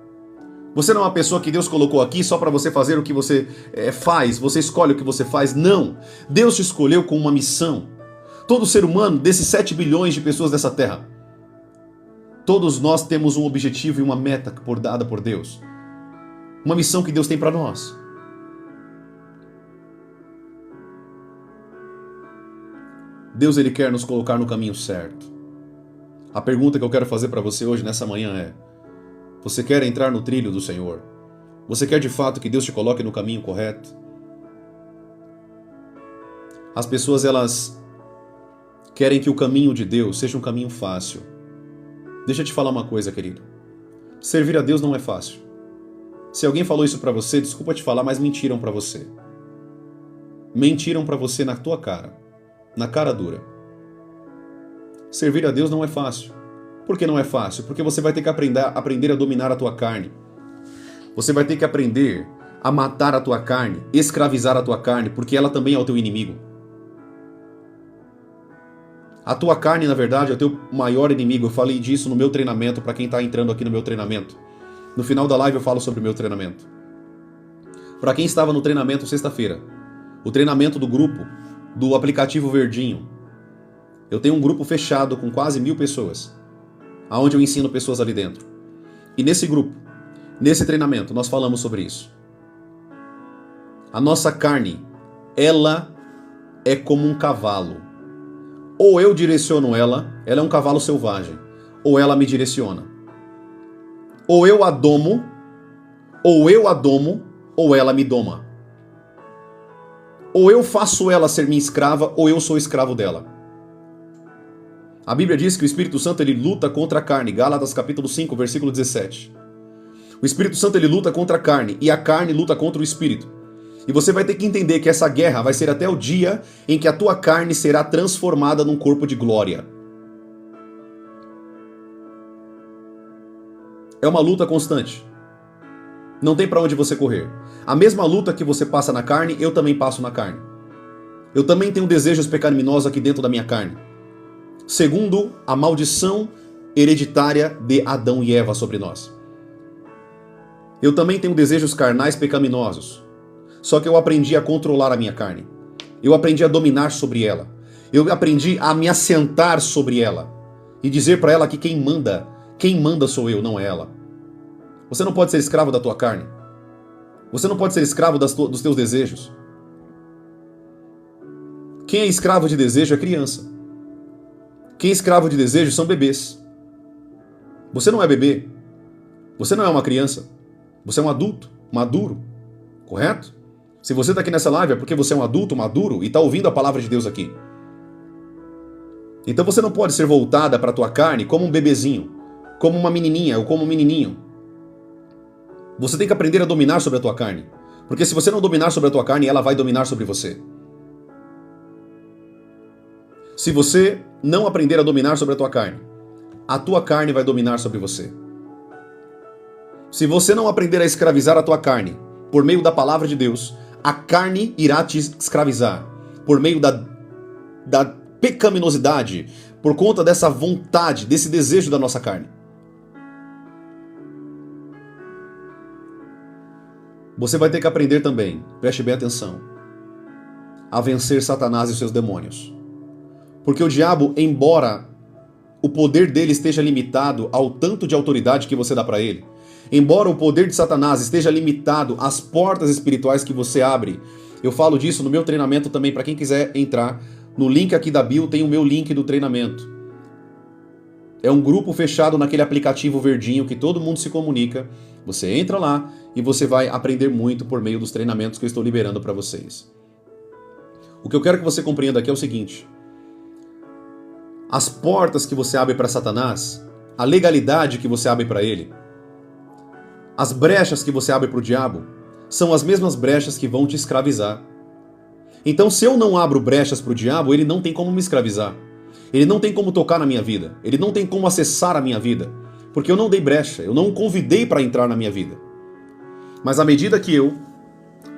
Você não é uma pessoa que Deus colocou aqui só para você fazer o que você faz. Você escolhe o que você faz. Não. Deus te escolheu com uma missão. Todo ser humano, desses 7 bilhões de pessoas dessa terra, todos nós temos um objetivo e uma meta dada por Deus. Uma missão que Deus tem para nós. Deus, ele quer nos colocar no caminho certo. A pergunta que eu quero fazer para você hoje, nessa manhã, é: você quer entrar no trilho do Senhor? Você quer de fato que Deus te coloque no caminho correto? As pessoas, elas querem que o caminho de Deus seja um caminho fácil. Deixa eu te falar uma coisa, querido. Servir a Deus não é fácil. Se alguém falou isso para você, desculpa te falar, mas mentiram para você. Mentiram para você na tua cara. Na cara dura. Servir a Deus não é fácil. Por que não é fácil? Porque você vai ter que aprender a dominar a tua carne. Você vai ter que aprender a matar a tua carne, escravizar a tua carne, porque ela também é o teu inimigo. A tua carne, na verdade, é o teu maior inimigo. Eu falei disso no meu treinamento, para quem está entrando aqui no meu treinamento. No final da live eu falo sobre o meu treinamento. Para quem estava no treinamento sexta-feira, o treinamento do grupo, do aplicativo Verdinho. Eu tenho um grupo fechado com quase 1000 pessoas, onde eu ensino pessoas ali dentro. E nesse grupo, nesse treinamento, nós falamos sobre isso. A nossa carne, ela é como um cavalo. Ou eu direciono ela é um cavalo selvagem, ou ela me direciona. Ou eu a domo, ou ela me doma. Ou eu faço ela ser minha escrava, ou eu sou escravo dela. A Bíblia diz que o Espírito Santo, ele luta contra a carne. Gálatas capítulo 5, versículo 17. O Espírito Santo, ele luta contra a carne, e a carne luta contra o Espírito. E você vai ter que entender que essa guerra vai ser até o dia em que a tua carne será transformada num corpo de glória. É uma luta constante. Não tem para onde você correr. A mesma luta que você passa na carne, eu também passo na carne. Eu também tenho desejos pecaminosos aqui dentro da minha carne. Segundo a maldição hereditária de Adão e Eva sobre nós. Eu também tenho desejos carnais pecaminosos. Só que eu aprendi a controlar a minha carne. Eu aprendi a dominar sobre ela. Eu aprendi a me assentar sobre ela. E dizer para ela que quem manda sou eu, não é ela. Você não pode ser escravo da tua carne. Você não pode ser escravo dos teus desejos. Quem é escravo de desejo é criança. Quem é escravo de desejo são bebês. Você não é bebê. Você não é uma criança. Você é um adulto, maduro. Correto? Se você está aqui nessa live é porque você é um adulto maduro e está ouvindo a palavra de Deus aqui. Então você não pode ser voltada para a tua carne como um bebezinho, como uma menininha ou como um menininho. Você tem que aprender a dominar sobre a tua carne. Porque se você não dominar sobre a tua carne, ela vai dominar sobre você. Se você não aprender a dominar sobre a tua carne vai dominar sobre você. Se você não aprender a escravizar a tua carne por meio da palavra de Deus, a carne irá te escravizar por meio da pecaminosidade, por conta dessa vontade, desse desejo da nossa carne. Você vai ter que aprender também, preste bem atenção, a vencer Satanás e seus demônios. Porque o diabo, embora o poder dele esteja limitado ao tanto de autoridade que você dá para ele, embora o poder de Satanás esteja limitado às portas espirituais que você abre, eu falo disso no meu treinamento também, para quem quiser entrar, no link aqui da bio tem o meu link do treinamento. É um grupo fechado naquele aplicativo verdinho que todo mundo se comunica, você entra lá e você vai aprender muito por meio dos treinamentos que eu estou liberando para vocês. O que eu quero que você compreenda aqui é o seguinte: as portas que você abre para Satanás, a legalidade que você abre para ele, as brechas que você abre para o diabo, são as mesmas brechas que vão te escravizar. Então, se eu não abro brechas para o diabo, ele não tem como me escravizar. Ele não tem como tocar na minha vida. Ele não tem como acessar a minha vida. Porque eu não dei brecha, eu não o convidei para entrar na minha vida. Mas à medida que eu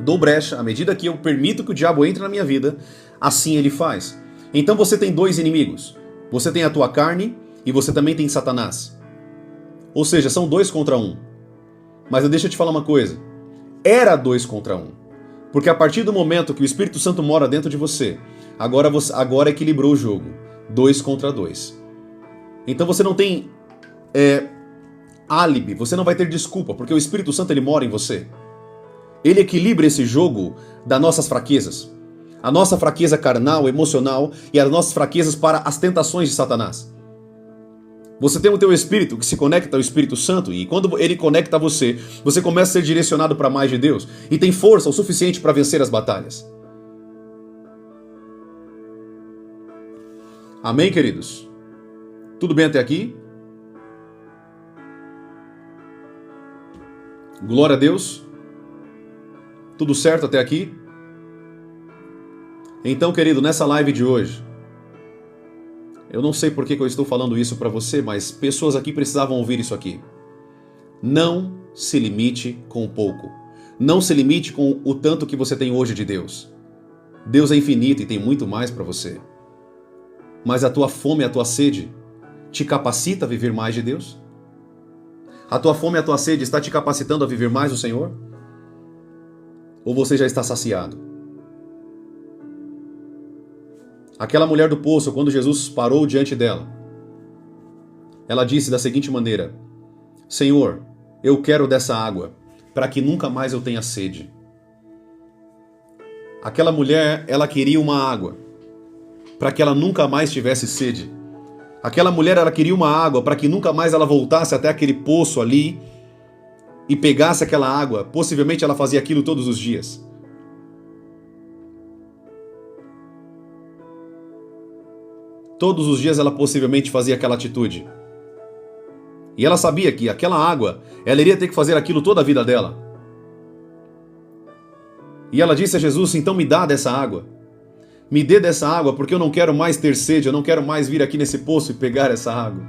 dou brecha, à medida que eu permito que o diabo entre na minha vida, assim ele faz. Então você tem dois inimigos. Você tem a tua carne e você também tem Satanás. Ou seja, são 2 contra 1. Mas deixa eu te falar uma coisa. Era 2 contra 1. Porque a partir do momento que o Espírito Santo mora dentro de você, agora equilibrou o jogo. 2 contra 2. Então você não tem álibi, você não vai ter desculpa, porque o Espírito Santo ele mora em você. Ele equilibra esse jogo das nossas fraquezas. A nossa fraqueza carnal, emocional e as nossas fraquezas para as tentações de Satanás. Você tem o teu espírito que se conecta ao Espírito Santo e quando ele conecta a você, você começa a ser direcionado para mais de Deus e tem força o suficiente para vencer as batalhas. Amém, queridos? Tudo bem até aqui? Glória a Deus. Tudo certo até aqui? Então, querido, nessa live de hoje, eu não sei por que eu estou falando isso para você, mas pessoas aqui precisavam ouvir isso aqui. Não se limite com o pouco. Não se limite com o tanto que você tem hoje de Deus. Deus é infinito e tem muito mais para você. Mas a tua fome e a tua sede te capacita a viver mais de Deus? A tua fome e a tua sede está te capacitando a viver mais do Senhor? Ou você já está saciado? Aquela mulher do poço, quando Jesus parou diante dela, ela disse da seguinte maneira: Senhor, eu quero dessa água, para que nunca mais eu tenha sede. Aquela mulher, ela queria uma água, para que ela nunca mais tivesse sede. Aquela mulher, ela queria uma água, para que nunca mais ela voltasse até aquele poço ali e pegasse aquela água. Possivelmente ela fazia aquilo todos os dias. Todos os dias ela possivelmente fazia aquela atitude. E ela sabia que aquela água, ela iria ter que fazer aquilo toda a vida dela. E ela disse a Jesus: então me dá dessa água. Me dê dessa água, porque eu não quero mais ter sede, eu não quero mais vir aqui nesse poço e pegar essa água.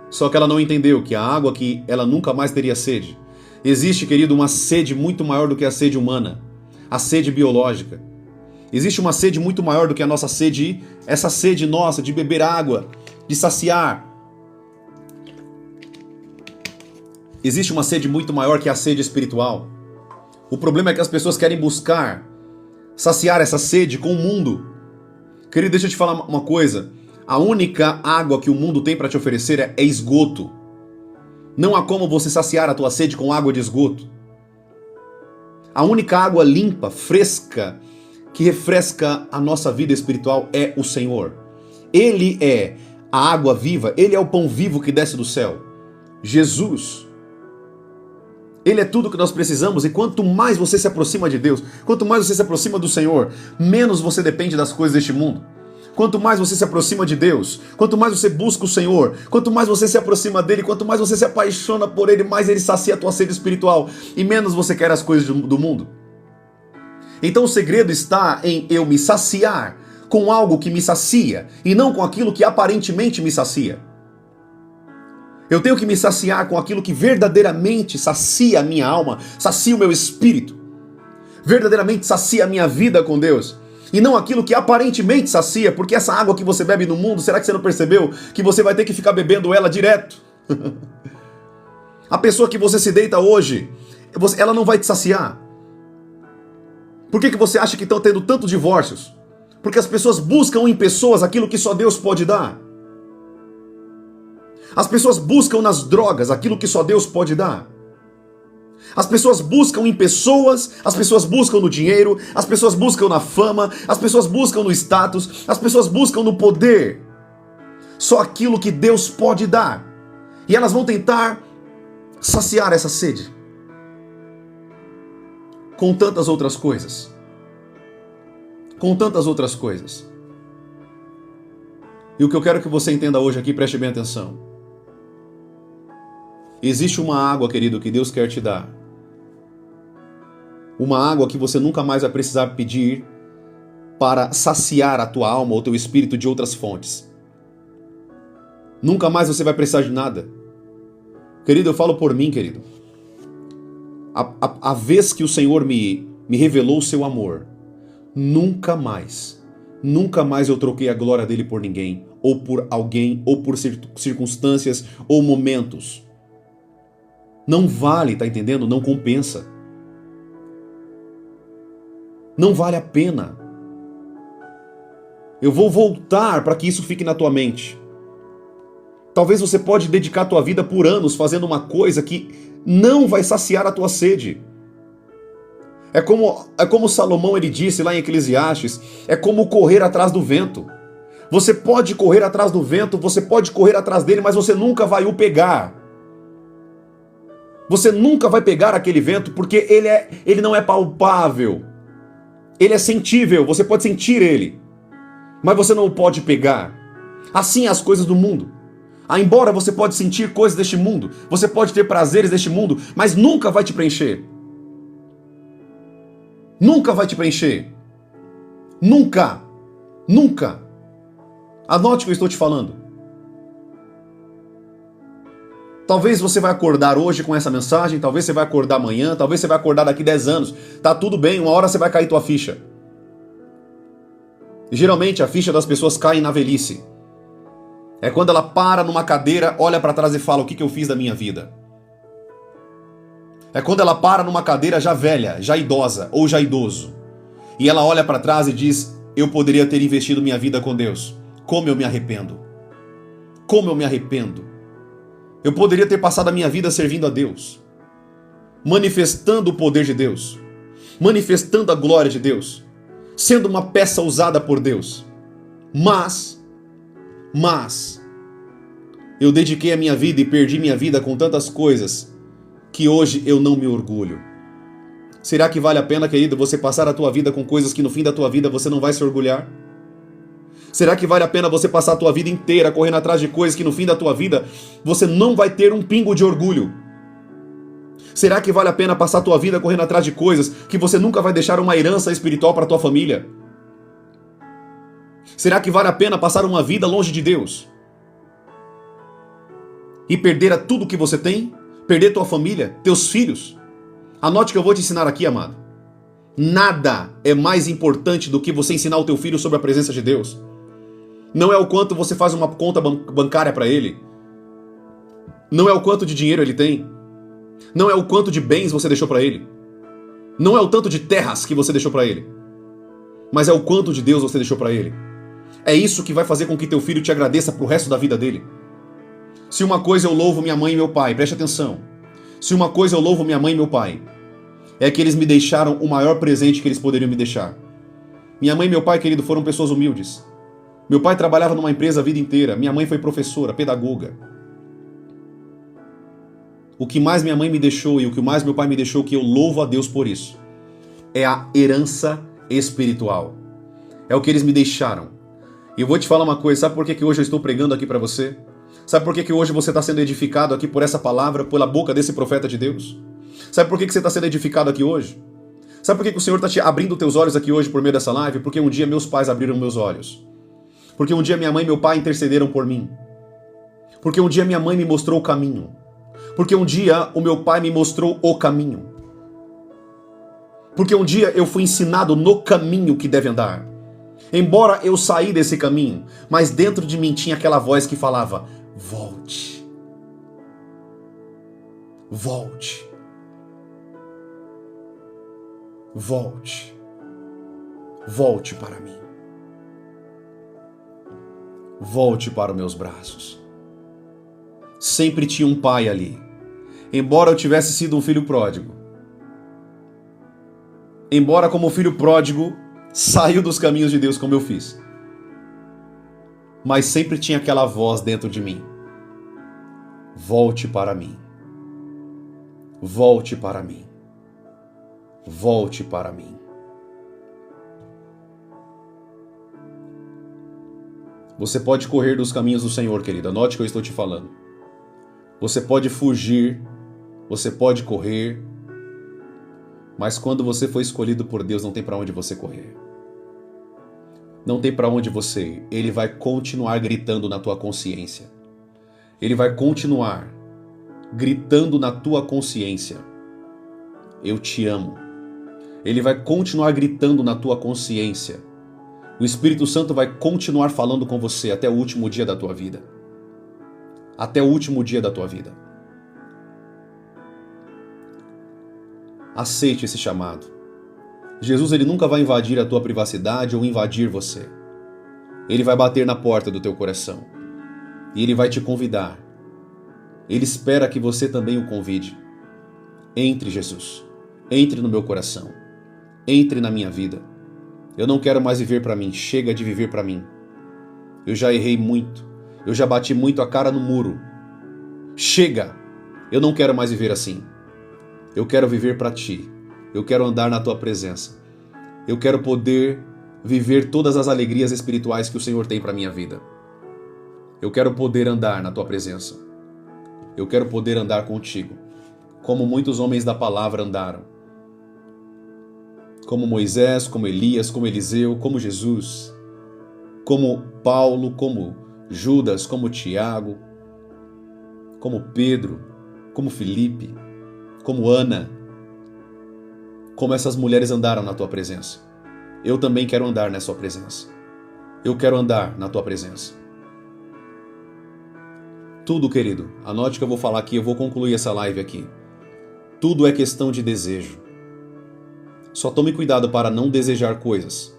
Só que ela não entendeu que a água que ela nunca mais teria sede. Existe, querido, uma sede muito maior do que a sede humana. A sede biológica. Existe uma sede muito maior do que a nossa sede, essa sede nossa de beber água, de saciar. Existe uma sede muito maior que a sede espiritual. O problema é que as pessoas querem buscar saciar essa sede com o mundo. Querido, deixa eu te falar uma coisa. A única água que o mundo tem para te oferecer é esgoto. Não há como você saciar a tua sede com água de esgoto. A única água limpa, fresca, que refresca a nossa vida espiritual é o Senhor. Ele é a água viva, Ele é o pão vivo que desce do céu. Jesus. Ele é tudo que nós precisamos e quanto mais você se aproxima de Deus, quanto mais você se aproxima do Senhor, menos você depende das coisas deste mundo. Quanto mais você se aproxima de Deus, quanto mais você busca o Senhor, quanto mais você se aproxima dEle, quanto mais você se apaixona por Ele, mais Ele sacia a tua sede espiritual e menos você quer as coisas do mundo. Então o segredo está em eu me saciar com algo que me sacia e não com aquilo que aparentemente me sacia. Eu tenho que me saciar com aquilo que verdadeiramente sacia a minha alma, sacia o meu espírito, verdadeiramente sacia a minha vida com Deus. E não aquilo que aparentemente sacia, porque essa água que você bebe no mundo, será que você não percebeu que você vai ter que ficar bebendo ela direto? A pessoa que você se deita hoje, ela não vai te saciar. Por que você acha que estão tendo tantos divórcios? Porque as pessoas buscam em pessoas aquilo que só Deus pode dar. As pessoas buscam nas drogas aquilo que só Deus pode dar. As pessoas buscam em pessoas, as pessoas buscam no dinheiro, as pessoas buscam na fama, as pessoas buscam no status, as pessoas buscam no poder. Só aquilo que Deus pode dar. E elas vão tentar saciar essa sede com tantas outras coisas. Com tantas outras coisas. E o que eu quero que você entenda hoje aqui, preste bem atenção. Existe uma água, querido, que Deus quer te dar. Uma água que você nunca mais vai precisar pedir para saciar a tua alma ou teu espírito de outras fontes. Nunca mais você vai precisar de nada. Querido, eu falo por mim, querido. A vez que o Senhor me revelou o seu amor, nunca mais eu troquei a glória dele por ninguém, ou por alguém, ou por circunstâncias, ou momentos. Não vale, tá entendendo? Não compensa. Não vale a pena. Eu vou voltar para que isso fique na tua mente. Talvez você pode dedicar a tua vida por anos fazendo uma coisa que não vai saciar a tua sede. É como Salomão ele disse lá em Eclesiastes, é como correr atrás do vento. Você pode correr atrás do vento, você pode correr atrás dele, mas você nunca vai o pegar. Você nunca vai pegar aquele vento porque ele não é palpável. Ele é sentível, você pode sentir ele, mas você não o pode pegar. Assim é as coisas do mundo. Embora você pode sentir coisas deste mundo, você pode ter prazeres deste mundo, mas nunca vai te preencher. Nunca vai te preencher. Nunca. Nunca. Anote o que eu estou te falando. Talvez você vai acordar hoje com essa mensagem, talvez você vai acordar amanhã, talvez você vai acordar daqui 10 anos. Tá tudo bem, uma hora você vai cair tua ficha. E geralmente a ficha das pessoas cai na velhice. É quando ela para numa cadeira, olha para trás e fala, o que eu fiz da minha vida? É quando ela para numa cadeira já velha, já idosa ou já idoso. E ela olha para trás e diz, eu poderia ter investido minha vida com Deus. Como eu me arrependo. Como eu me arrependo. Eu poderia ter passado a minha vida servindo a Deus. Manifestando o poder de Deus. Manifestando a glória de Deus. Sendo uma peça usada por Deus. Mas, eu dediquei a minha vida e perdi minha vida com tantas coisas que hoje eu não me orgulho. Será que vale a pena, querido, você passar a tua vida com coisas que no fim da tua vida você não vai se orgulhar? Será que vale a pena você passar a tua vida inteira correndo atrás de coisas que no fim da tua vida você não vai ter um pingo de orgulho? Será que vale a pena passar a tua vida correndo atrás de coisas que você nunca vai deixar uma herança espiritual para a tua família? Será que vale a pena passar uma vida longe de Deus? E perder tudo que você tem? Perder tua família, teus filhos? Anote que eu vou te ensinar aqui, amado. Nada é mais importante do que você ensinar o teu filho sobre a presença de Deus. Não é o quanto você faz uma conta bancária para ele. Não é o quanto de dinheiro ele tem. Não é o quanto de bens você deixou para ele. Não é o tanto de terras que você deixou para ele. Mas é o quanto de Deus você deixou para ele. É isso que vai fazer com que teu filho te agradeça pro resto da vida dele. Se uma coisa eu louvo minha mãe e meu pai, preste atenção. Se uma coisa eu louvo minha mãe e meu pai, é que eles me deixaram o maior presente que eles poderiam me deixar. Minha mãe e meu pai, querido, foram pessoas humildes. Meu pai trabalhava numa empresa a vida inteira. Minha mãe foi professora, pedagoga. O que mais minha mãe me deixou e o que mais meu pai me deixou, que eu louvo a Deus por isso, é a herança espiritual. É o que eles me deixaram. E eu vou te falar uma coisa, sabe por que hoje eu estou pregando aqui para você? Sabe por que hoje você está sendo edificado aqui por essa palavra, pela boca desse profeta de Deus? Sabe por que você está sendo edificado aqui hoje? Sabe por que o Senhor está te abrindo teus olhos aqui hoje por meio dessa live? Porque um dia meus pais abriram meus olhos. Porque um dia minha mãe e meu pai intercederam por mim. Porque um dia minha mãe me mostrou o caminho. Porque um dia o meu pai me mostrou o caminho. Porque um dia eu fui ensinado no caminho que deve andar. Embora eu saí desse caminho, mas dentro de mim tinha aquela voz que falava, volte. Volte. Volte. Volte para mim. Volte para os meus braços. sempre tinha um pai ali. Embora eu tivesse sido um filho pródigo, embora como filho pródigo saiu dos caminhos de Deus como eu fiz, mas sempre tinha aquela voz dentro de mim: volte para mim, volte para mim, volte para mim. Você pode correr dos caminhos do Senhor, querido. Anote o que eu estou te falando. Você pode fugir, você pode correr, mas quando você foi escolhido por Deus, não tem para onde você correr. Não tem para onde você ir. Ele vai continuar gritando na tua consciência. Ele vai continuar gritando na tua consciência: eu te amo. Ele vai continuar gritando na tua consciência. O Espírito Santo vai continuar falando com você até o último dia da tua vida. Até o último dia da tua vida. Aceite esse chamado. Jesus, ele nunca vai invadir a tua privacidade ou invadir você. Ele vai bater na porta do teu coração. E ele vai te convidar. Ele espera que você também o convide. Entre, Jesus. Entre no meu coração. Entre na minha vida. Eu não quero mais viver para mim. Chega de viver para mim. Eu já errei muito. Eu já bati muito a cara no muro. Chega! Eu não quero mais viver assim. Eu quero viver para ti. Eu quero andar na tua presença. Eu quero poder viver todas as alegrias espirituais que o Senhor tem para minha vida. Eu quero poder andar na tua presença. Eu quero poder andar contigo, como muitos homens da palavra andaram. Como Moisés, como Elias, como Eliseu, como Jesus, como Paulo, como Judas, como Tiago, como Pedro, como Filipe, como Ana, como essas mulheres andaram na tua presença. Eu também quero andar na sua presença. Eu quero andar na tua presença. Tudo, querido, anote que eu vou falar aqui, eu vou concluir essa live aqui. Tudo é questão de desejo. Só tome cuidado para não desejar coisas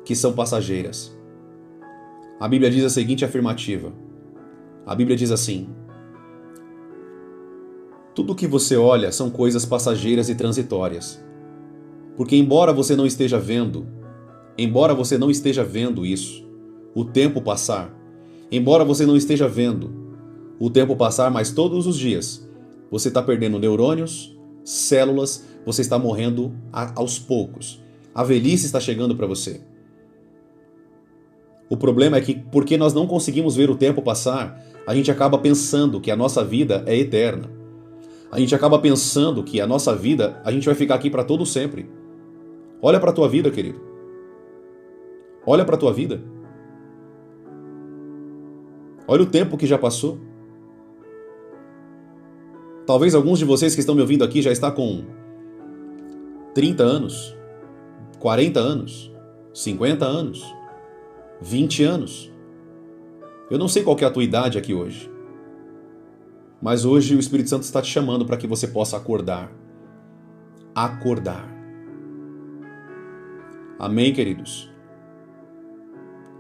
que são passageiras. A Bíblia diz a seguinte afirmativa. A Bíblia diz assim: tudo que você olha são coisas passageiras e transitórias. Porque embora você não esteja vendo isso, o tempo passar, embora você não esteja vendo o tempo passar, mas todos os dias você está perdendo neurônios, células, você está morrendo aos poucos. A velhice está chegando para você. O problema é que, porque nós não conseguimos ver o tempo passar, a gente acaba pensando que a nossa vida é eterna. A gente acaba pensando que a nossa vida, a gente vai ficar aqui para todo sempre. Olha para a tua vida, querido. Olha para a tua vida. Olha o tempo que já passou. Talvez alguns de vocês que estão me ouvindo aqui já está com 30 anos, 40 anos, 50 anos, 20 anos. Eu não sei qual que é a tua idade aqui hoje. Mas hoje o Espírito Santo está te chamando para que você possa acordar. Acordar. Amém, queridos?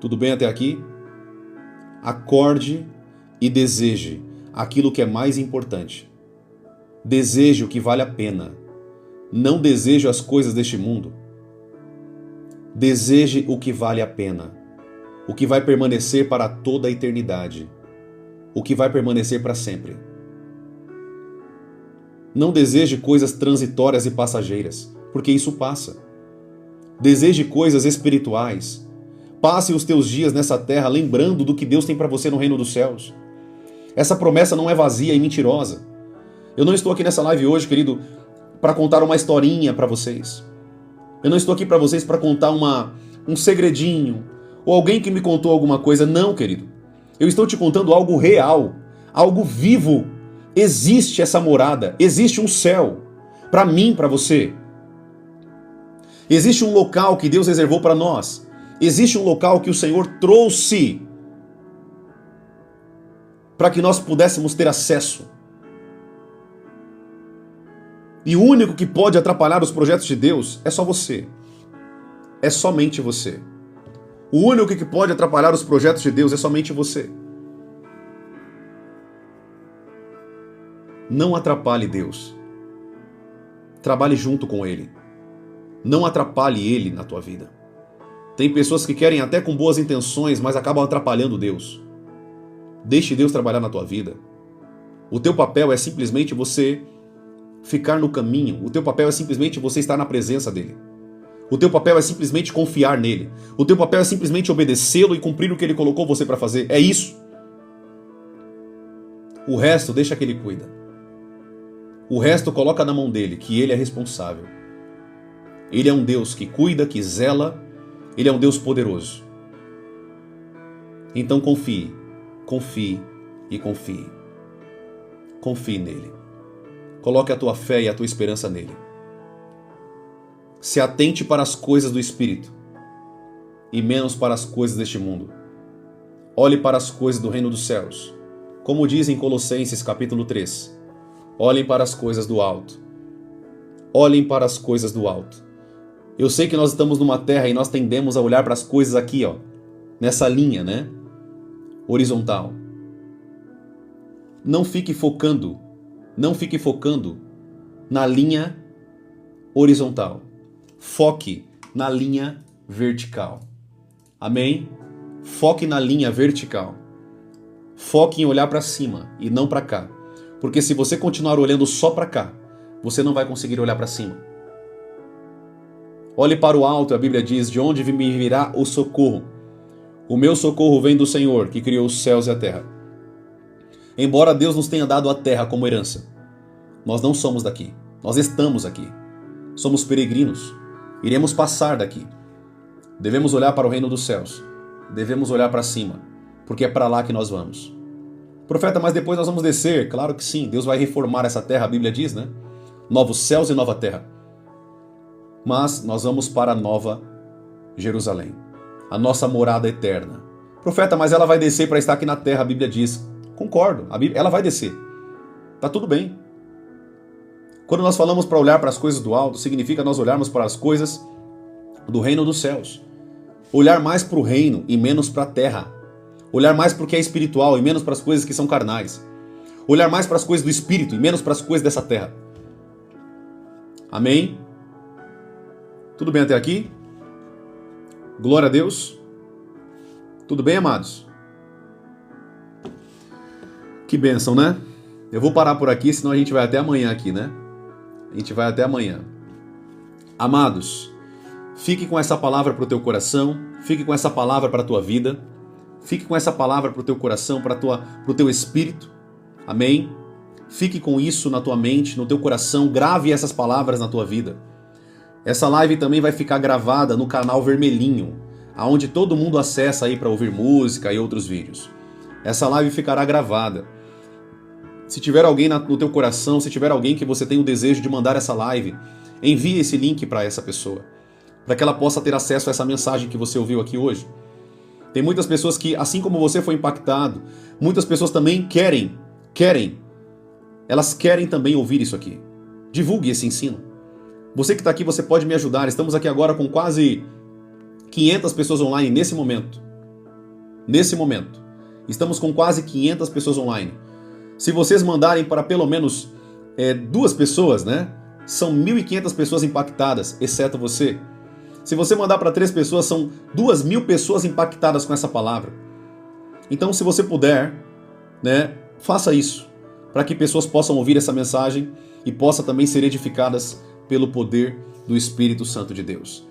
Tudo bem até aqui? Acorde e deseje aquilo que é mais importante. Deseje o que vale a pena. Não deseje as coisas deste mundo. Deseje o que vale a pena. O que vai permanecer para toda a eternidade. O que vai permanecer para sempre. Não deseje coisas transitórias e passageiras, porque isso passa. Deseje coisas espirituais. Passe os teus dias nessa terra lembrando do que Deus tem para você no reino dos céus. Essa promessa não é vazia e mentirosa. Eu não estou aqui nessa live hoje, querido, para contar uma historinha para vocês. Eu não estou aqui para vocês para contar um segredinho, ou alguém que me contou alguma coisa. Não, querido. Eu estou te contando algo real, algo vivo. Existe essa morada, existe um céu, para mim, para você. Existe um local que Deus reservou para nós. Existe um local que o Senhor trouxe para que nós pudéssemos ter acesso. E o único que pode atrapalhar os projetos de Deus é só você. É somente você. O único que pode atrapalhar os projetos de Deus é somente você. Não atrapalhe Deus. Trabalhe junto com Ele. Não atrapalhe Ele na tua vida. Tem pessoas que querem até com boas intenções, mas acabam atrapalhando Deus. Deixe Deus trabalhar na tua vida. O teu papel é simplesmente você ficar no caminho. O teu papel é simplesmente você estar na presença dEle. O teu papel é simplesmente confiar nele. O teu papel é simplesmente obedecê-lo e cumprir o que ele colocou você para fazer. É isso. O resto deixa que ele cuida. O resto coloca na mão dele, que ele é responsável. Ele é um Deus que cuida, que zela. Ele é um Deus poderoso. Então confie, confie e confie. Confie nele. Coloque a tua fé e a tua esperança nele. Se atente para as coisas do Espírito e menos para as coisas deste mundo. Olhe para as coisas do reino dos céus. Como diz em Colossenses capítulo 3. Olhem para as coisas do alto. Olhem para as coisas do alto. Eu sei que nós estamos numa terra e nós tendemos a olhar para as coisas aqui, ó, nessa linha, né? Horizontal. Não fique focando na linha horizontal. Foque na linha vertical. Amém? Foque na linha vertical. Foque em olhar para cima e não para cá. Porque se você continuar olhando só para cá, você não vai conseguir olhar para cima. Olhe para o alto, a Bíblia diz, de onde me virá o socorro. O meu socorro vem do Senhor, que criou os céus e a terra. Embora Deus nos tenha dado a terra como herança, nós não somos daqui. Nós estamos aqui. Somos peregrinos. Iremos passar daqui. Devemos olhar para o reino dos céus. Devemos olhar para cima, porque é para lá que nós vamos. Profeta, mas depois nós vamos descer? Claro que sim. Deus vai reformar essa terra, a Bíblia diz, né? Novos céus e nova terra. Mas nós vamos para a nova Jerusalém, a nossa morada eterna. Profeta, mas ela vai descer para estar aqui na terra, a Bíblia diz. Concordo, ela vai descer. Tá tudo bem. Quando nós falamos para olhar para as coisas do alto, significa nós olharmos para as coisas do reino dos céus. Olhar mais para o reino e menos para a terra. Olhar mais para o que é espiritual e menos para as coisas que são carnais. Olhar mais para as coisas do espírito e menos para as coisas dessa terra. Amém? Tudo bem até aqui? Glória a Deus. Tudo bem, amados? Que bênção, né? Eu vou parar por aqui, senão a gente vai até amanhã aqui, né? A gente vai até amanhã. Amados, fique com essa palavra para o teu coração, fique com essa palavra para a tua vida, fique com essa palavra para o teu coração, para o teu espírito. Amém? Fique com isso na tua mente, no teu coração, grave essas palavras na tua vida. Essa live também vai ficar gravada no canal vermelhinho, aonde todo mundo acessa aí para ouvir música e outros vídeos. Essa live ficará gravada. Se tiver alguém no teu coração, se tiver alguém que você tem o desejo de mandar essa live, envie esse link para essa pessoa, para que ela possa ter acesso a essa mensagem que você ouviu aqui hoje. Tem muitas pessoas que, assim como você foi impactado, muitas pessoas também elas querem também ouvir isso aqui. Divulgue esse ensino. Você que está aqui, você pode me ajudar. Estamos aqui agora com quase 500 pessoas online nesse momento. Nesse momento. Estamos com quase 500 pessoas online. Se vocês mandarem para pelo menos 2 pessoas, né? São 1.500 pessoas impactadas, exceto você. Se você mandar para 3 pessoas, são 2.000 pessoas impactadas com essa palavra. Então, se você puder, né, faça isso, para que pessoas possam ouvir essa mensagem e possam também ser edificadas pelo poder do Espírito Santo de Deus.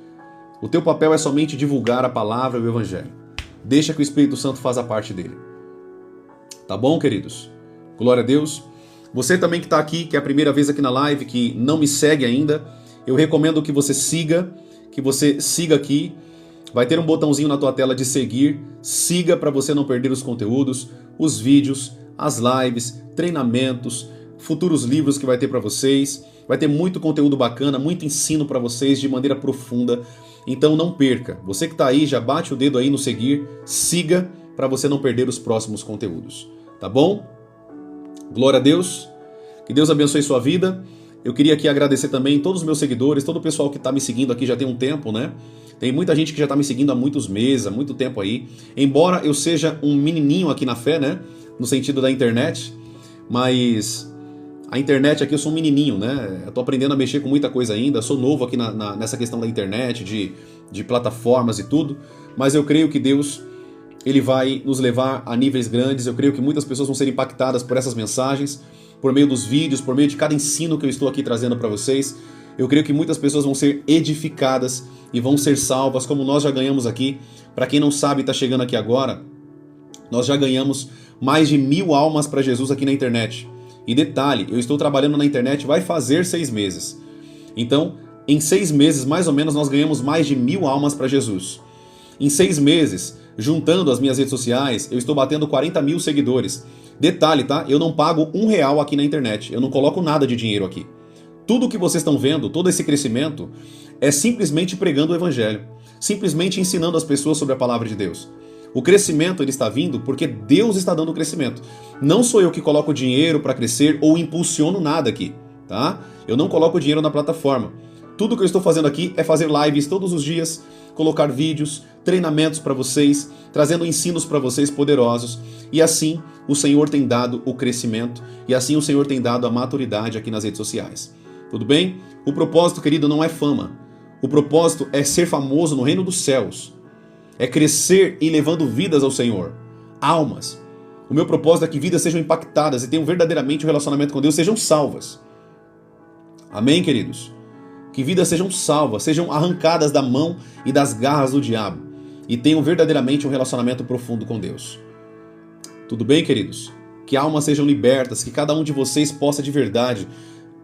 O teu papel é somente divulgar a palavra e o Evangelho. Deixa que o Espírito Santo faça parte dele. Tá bom, queridos? Glória a Deus. Você também que está aqui, que é a primeira vez aqui na live, que não me segue ainda, eu recomendo que você siga aqui. Vai ter um botãozinho na tua tela de seguir. Siga para você não perder os conteúdos, os vídeos, as lives, treinamentos, futuros livros que vai ter para vocês. Vai ter muito conteúdo bacana, muito ensino para vocês de maneira profunda. Então não perca. Você que está aí, já bate o dedo aí no seguir, siga para você não perder os próximos conteúdos. Tá bom? Glória a Deus. Que Deus abençoe sua vida. Eu queria aqui agradecer também todos os meus seguidores, todo o pessoal que está me seguindo aqui já tem um tempo, né? Tem muita gente que já está me seguindo há muitos meses, há muito tempo aí. Embora eu seja um menininho aqui na fé, né? No sentido da internet. Mas A internet aqui, eu sou um menininho, né? Eu tô aprendendo a mexer com muita coisa ainda, sou novo aqui nessa questão da internet, de plataformas e tudo, mas eu creio que Deus, Ele vai nos levar a níveis grandes. Eu creio que muitas pessoas vão ser impactadas por essas mensagens, por meio dos vídeos, por meio de cada ensino que eu estou aqui trazendo para vocês. Eu creio que muitas pessoas vão ser edificadas e vão ser salvas, como nós já ganhamos aqui. Para quem não sabe e está chegando aqui agora, nós já ganhamos mais de 1000 almas para Jesus aqui na internet. E detalhe, eu estou trabalhando na internet vai fazer 6 meses. Então, em 6 meses, mais ou menos, nós ganhamos mais de 1000 almas para Jesus. Em 6 meses, juntando as minhas redes sociais, eu estou batendo 40 mil seguidores. Detalhe, tá? Eu não pago R$1 aqui na internet. Eu não coloco nada de dinheiro aqui. Tudo que vocês estão vendo, todo esse crescimento, é simplesmente pregando o Evangelho. Simplesmente ensinando as pessoas sobre a palavra de Deus. O crescimento ele está vindo porque Deus está dando o crescimento. Não sou eu que coloco dinheiro para crescer ou impulsiono nada aqui, tá? Eu não coloco dinheiro na plataforma. Tudo que eu estou fazendo aqui é fazer lives todos os dias, colocar vídeos, treinamentos para vocês, trazendo ensinos para vocês poderosos. E assim o Senhor tem dado o crescimento e assim o Senhor tem dado a maturidade aqui nas redes sociais. Tudo bem? O propósito, querido, não é fama. O propósito é ser famoso no reino dos céus. É crescer e levando vidas ao Senhor. Almas. O meu propósito é que vidas sejam impactadas e tenham verdadeiramente um relacionamento com Deus, sejam salvas. Amém, queridos? Que vidas sejam salvas, sejam arrancadas da mão e das garras do diabo e tenham verdadeiramente um relacionamento profundo com Deus. Tudo bem, queridos? Que almas sejam libertas, que cada um de vocês possa de verdade,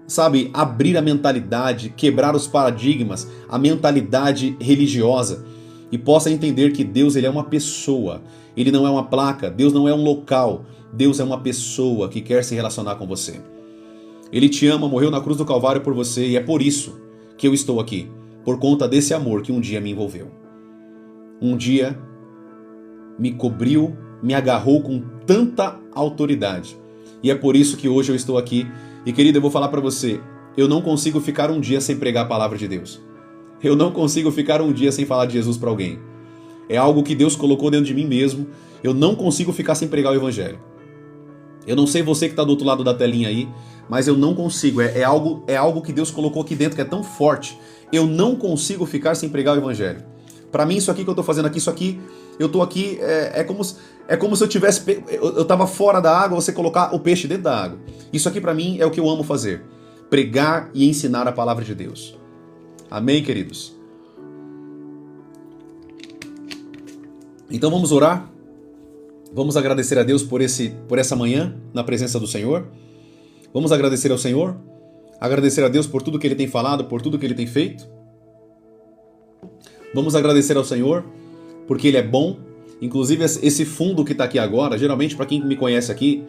sabe, abrir a mentalidade, quebrar os paradigmas, a mentalidade religiosa e possa entender que Deus ele é uma pessoa, Ele não é uma placa, Deus não é um local, Deus é uma pessoa que quer se relacionar com você. Ele te ama, morreu na cruz do Calvário por você e é por isso que eu estou aqui, por conta desse amor que um dia me envolveu. Um dia me cobriu, me agarrou com tanta autoridade e é por isso que hoje eu estou aqui. E querido, eu vou falar para você, eu não consigo ficar um dia sem pregar a palavra de Deus. Eu não consigo ficar um dia sem falar de Jesus para alguém. É algo que Deus colocou dentro de mim mesmo. Eu não consigo ficar sem pregar o Evangelho. Eu não sei você que está do outro lado da telinha aí, mas eu não consigo. É algo que Deus colocou aqui dentro que é tão forte. Eu não consigo ficar sem pregar o Evangelho. Para mim, isso aqui que eu estou fazendo aqui, isso aqui, eu estou aqui, é como se eu tivesse, eu estava fora da água, você colocar o peixe dentro da água. Isso aqui para mim é o que eu amo fazer. Pregar e ensinar a palavra de Deus. Amém, queridos? Então vamos orar? Vamos agradecer a Deus por essa manhã na presença do Senhor? Vamos agradecer ao Senhor? Agradecer a Deus por tudo que Ele tem falado, por tudo que Ele tem feito? Vamos agradecer ao Senhor porque Ele é bom. Inclusive esse fundo que está aqui agora, geralmente para quem me conhece aqui,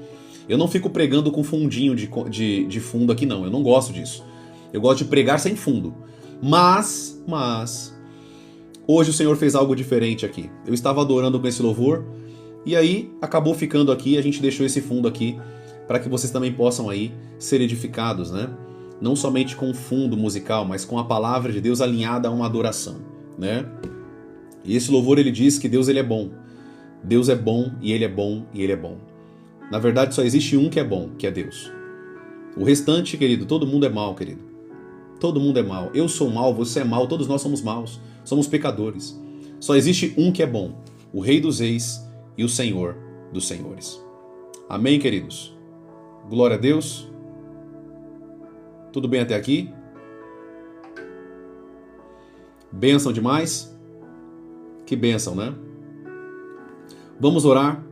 eu não fico pregando com fundinho de fundo aqui não, eu não gosto disso. Eu gosto de pregar sem fundo. Mas, hoje o Senhor fez algo diferente aqui. Eu estava adorando com esse louvor e aí acabou ficando aqui, a gente deixou esse fundo aqui para que vocês também possam aí ser edificados, né? Não somente com o fundo musical, mas com a palavra de Deus alinhada a uma adoração, né? E esse louvor ele diz que Deus ele é bom. Deus é bom e Ele é bom e Ele é bom. Na verdade só existe um que é bom, que é Deus. O restante, querido, todo mundo é mau, querido. Todo mundo é mau. Eu sou mau, você é mau, todos nós somos maus. Somos pecadores. Só existe um que é bom, o Rei dos Reis e o Senhor dos Senhores. Amém, queridos? Glória a Deus. Tudo bem até aqui? Bênção demais? Que bênção, né? Vamos orar.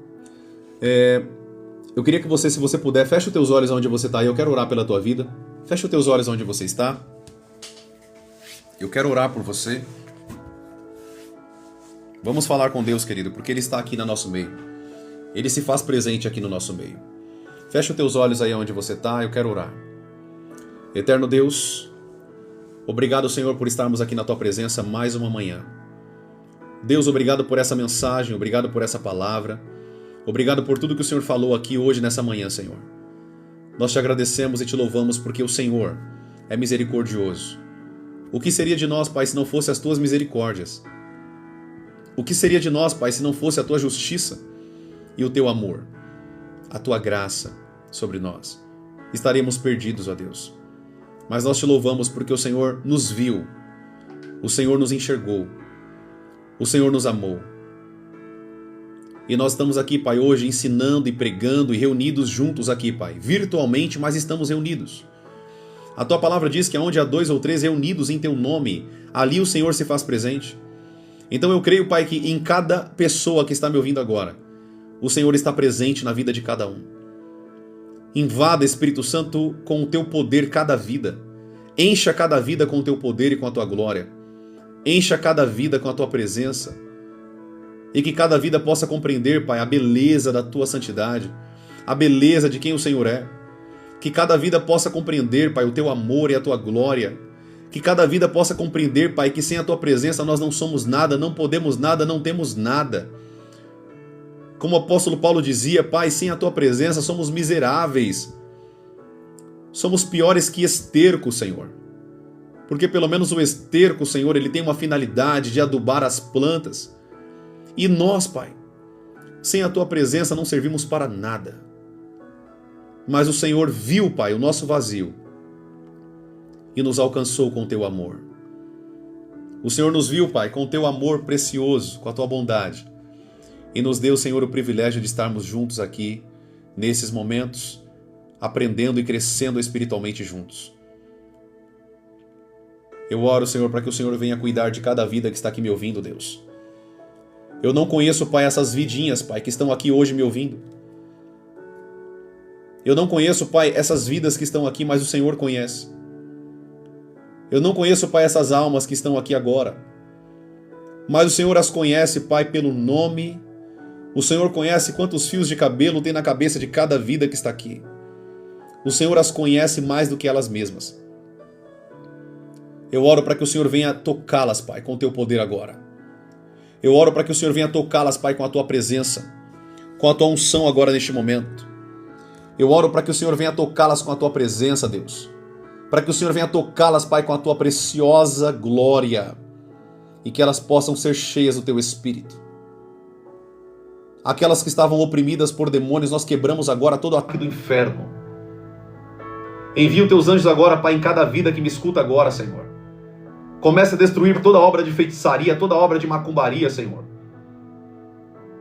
Eu queria que você, se você puder, feche os teus olhos onde você está. Eu quero orar pela tua vida. Feche os teus olhos onde você está. Eu quero orar por você. Vamos falar com Deus, querido, porque Ele está aqui no nosso meio. Ele se faz presente aqui no nosso meio. Feche os teus olhos aí onde você está. Eu quero orar. Eterno Deus, obrigado, Senhor, por estarmos aqui na tua presença mais uma manhã. Deus, obrigado por essa mensagem, obrigado por essa palavra. Obrigado por tudo que o Senhor falou aqui hoje nessa manhã, Senhor. Nós te agradecemos e te louvamos porque o Senhor é misericordioso. O que seria de nós, Pai, se não fosse as tuas misericórdias? O que seria de nós, Pai, se não fosse a tua justiça e o teu amor, a tua graça sobre nós? estaríamos perdidos, ó Deus. Mas nós te louvamos porque o Senhor nos viu, o Senhor nos enxergou, o Senhor nos amou. E nós estamos aqui, Pai, hoje ensinando e pregando e reunidos juntos aqui, Pai, virtualmente, mas estamos reunidos. A Tua palavra diz que onde há 2 ou 3 reunidos em Teu nome, ali o Senhor se faz presente. Então eu creio, Pai, que em cada pessoa que está me ouvindo agora, o Senhor está presente na vida de cada um. Invada, Espírito Santo, com o Teu poder cada vida. Encha cada vida com o Teu poder e com a Tua glória. Encha cada vida com a Tua presença. E que cada vida possa compreender, Pai, a beleza da Tua santidade, a beleza de quem o Senhor é. Que cada vida possa compreender, Pai, o Teu amor e a Tua glória. Que cada vida possa compreender, Pai, que sem a Tua presença nós não somos nada, não podemos nada, não temos nada. Como o apóstolo Paulo dizia, Pai, sem a Tua presença somos miseráveis. Somos piores que esterco, Senhor. Porque pelo menos o esterco, Senhor, ele tem uma finalidade de adubar as plantas. E nós, Pai, sem a Tua presença não servimos para nada. Mas o Senhor viu, Pai, o nosso vazio e nos alcançou com o Teu amor. O Senhor nos viu, Pai, com o Teu amor precioso, com a Tua bondade. E nos deu, Senhor, o privilégio de estarmos juntos aqui, nesses momentos, aprendendo e crescendo espiritualmente juntos. Eu oro, Senhor, para que o Senhor venha cuidar de cada vida que está aqui me ouvindo, Deus. Eu não conheço, Pai, essas vidinhas, Pai, que estão aqui hoje me ouvindo. Eu não conheço, Pai, essas vidas que estão aqui, mas o Senhor conhece. Eu não conheço, Pai, essas almas que estão aqui agora. Mas o Senhor as conhece, Pai, pelo nome. O Senhor conhece quantos fios de cabelo tem na cabeça de cada vida que está aqui. O Senhor as conhece mais do que elas mesmas. Eu oro para que o Senhor venha tocá-las, Pai, com o Teu poder agora. Eu oro para que o Senhor venha tocá-las, Pai, com a Tua presença, com a Tua unção agora neste momento. Eu oro para que o Senhor venha tocá-las com a Tua presença, Deus. Para que o Senhor venha tocá-las, Pai, com a Tua preciosa glória. E que elas possam ser cheias do Teu Espírito. Aquelas que estavam oprimidas por demônios, nós quebramos agora todo o ataque do inferno. Envia os Teus anjos agora, Pai, em cada vida que me escuta agora, Senhor. Comece a destruir toda obra de feitiçaria, toda obra de macumbaria, Senhor.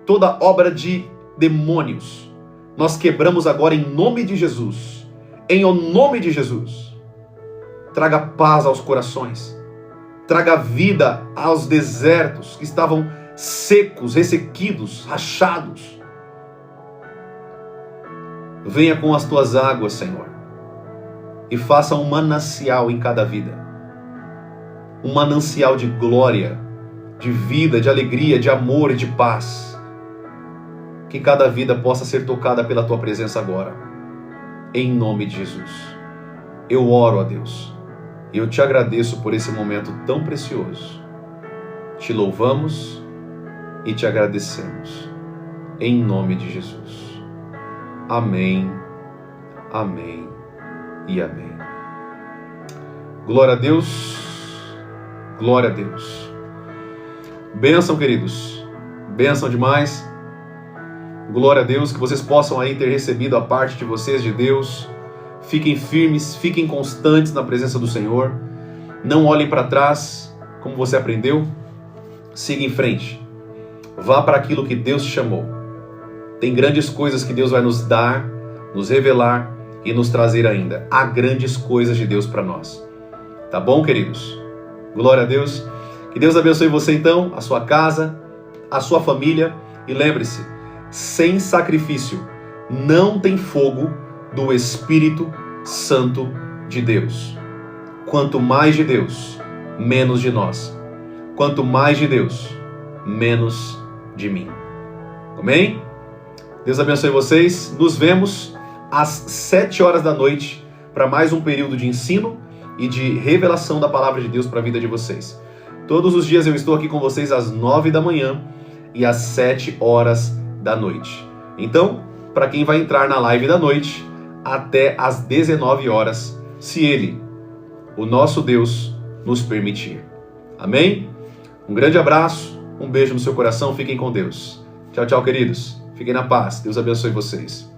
Toda obra de demônios. Nós quebramos agora em nome de Jesus. Em o nome de Jesus. Traga paz aos corações. Traga vida aos desertos que estavam secos, ressequidos, rachados. Venha com as Tuas águas, Senhor. E faça um manancial em cada vida. Um manancial de glória, de vida, de alegria, de amor e de paz. Que cada vida possa ser tocada pela Tua presença agora. Em nome de Jesus. Eu oro a Deus. E eu Te agradeço por esse momento tão precioso. Te louvamos e Te agradecemos. Em nome de Jesus. Amém, amém e amém. Glória a Deus. Glória a Deus. Bênção, queridos. Bênção demais. Glória a Deus, que vocês possam aí ter recebido a parte de vocês de Deus. Fiquem firmes, fiquem constantes na presença do Senhor. Não olhem para trás, como você aprendeu. Siga em frente. Vá para aquilo que Deus te chamou. Tem grandes coisas que Deus vai nos dar, nos revelar e nos trazer ainda. Há grandes coisas de Deus para nós. Tá bom, queridos? Glória a Deus. Que Deus abençoe você então, a sua casa, a sua família. E lembre-se, sem sacrifício não tem fogo do Espírito Santo de Deus. Quanto mais de Deus, menos de nós. Quanto mais de Deus, menos de mim. Amém? Deus abençoe vocês. Nos vemos às 7 horas da noite para mais um período de ensino e de revelação da palavra de Deus para a vida de vocês. Todos os dias eu estou aqui com vocês às 9 da manhã e às 7 horas da noite. Então, para quem vai entrar na live da noite, até às 19 horas, se Ele, o nosso Deus, nos permitir. Amém? Um grande abraço, um beijo no seu coração, fiquem com Deus. Tchau, tchau, queridos. Fiquem na paz. Deus abençoe vocês.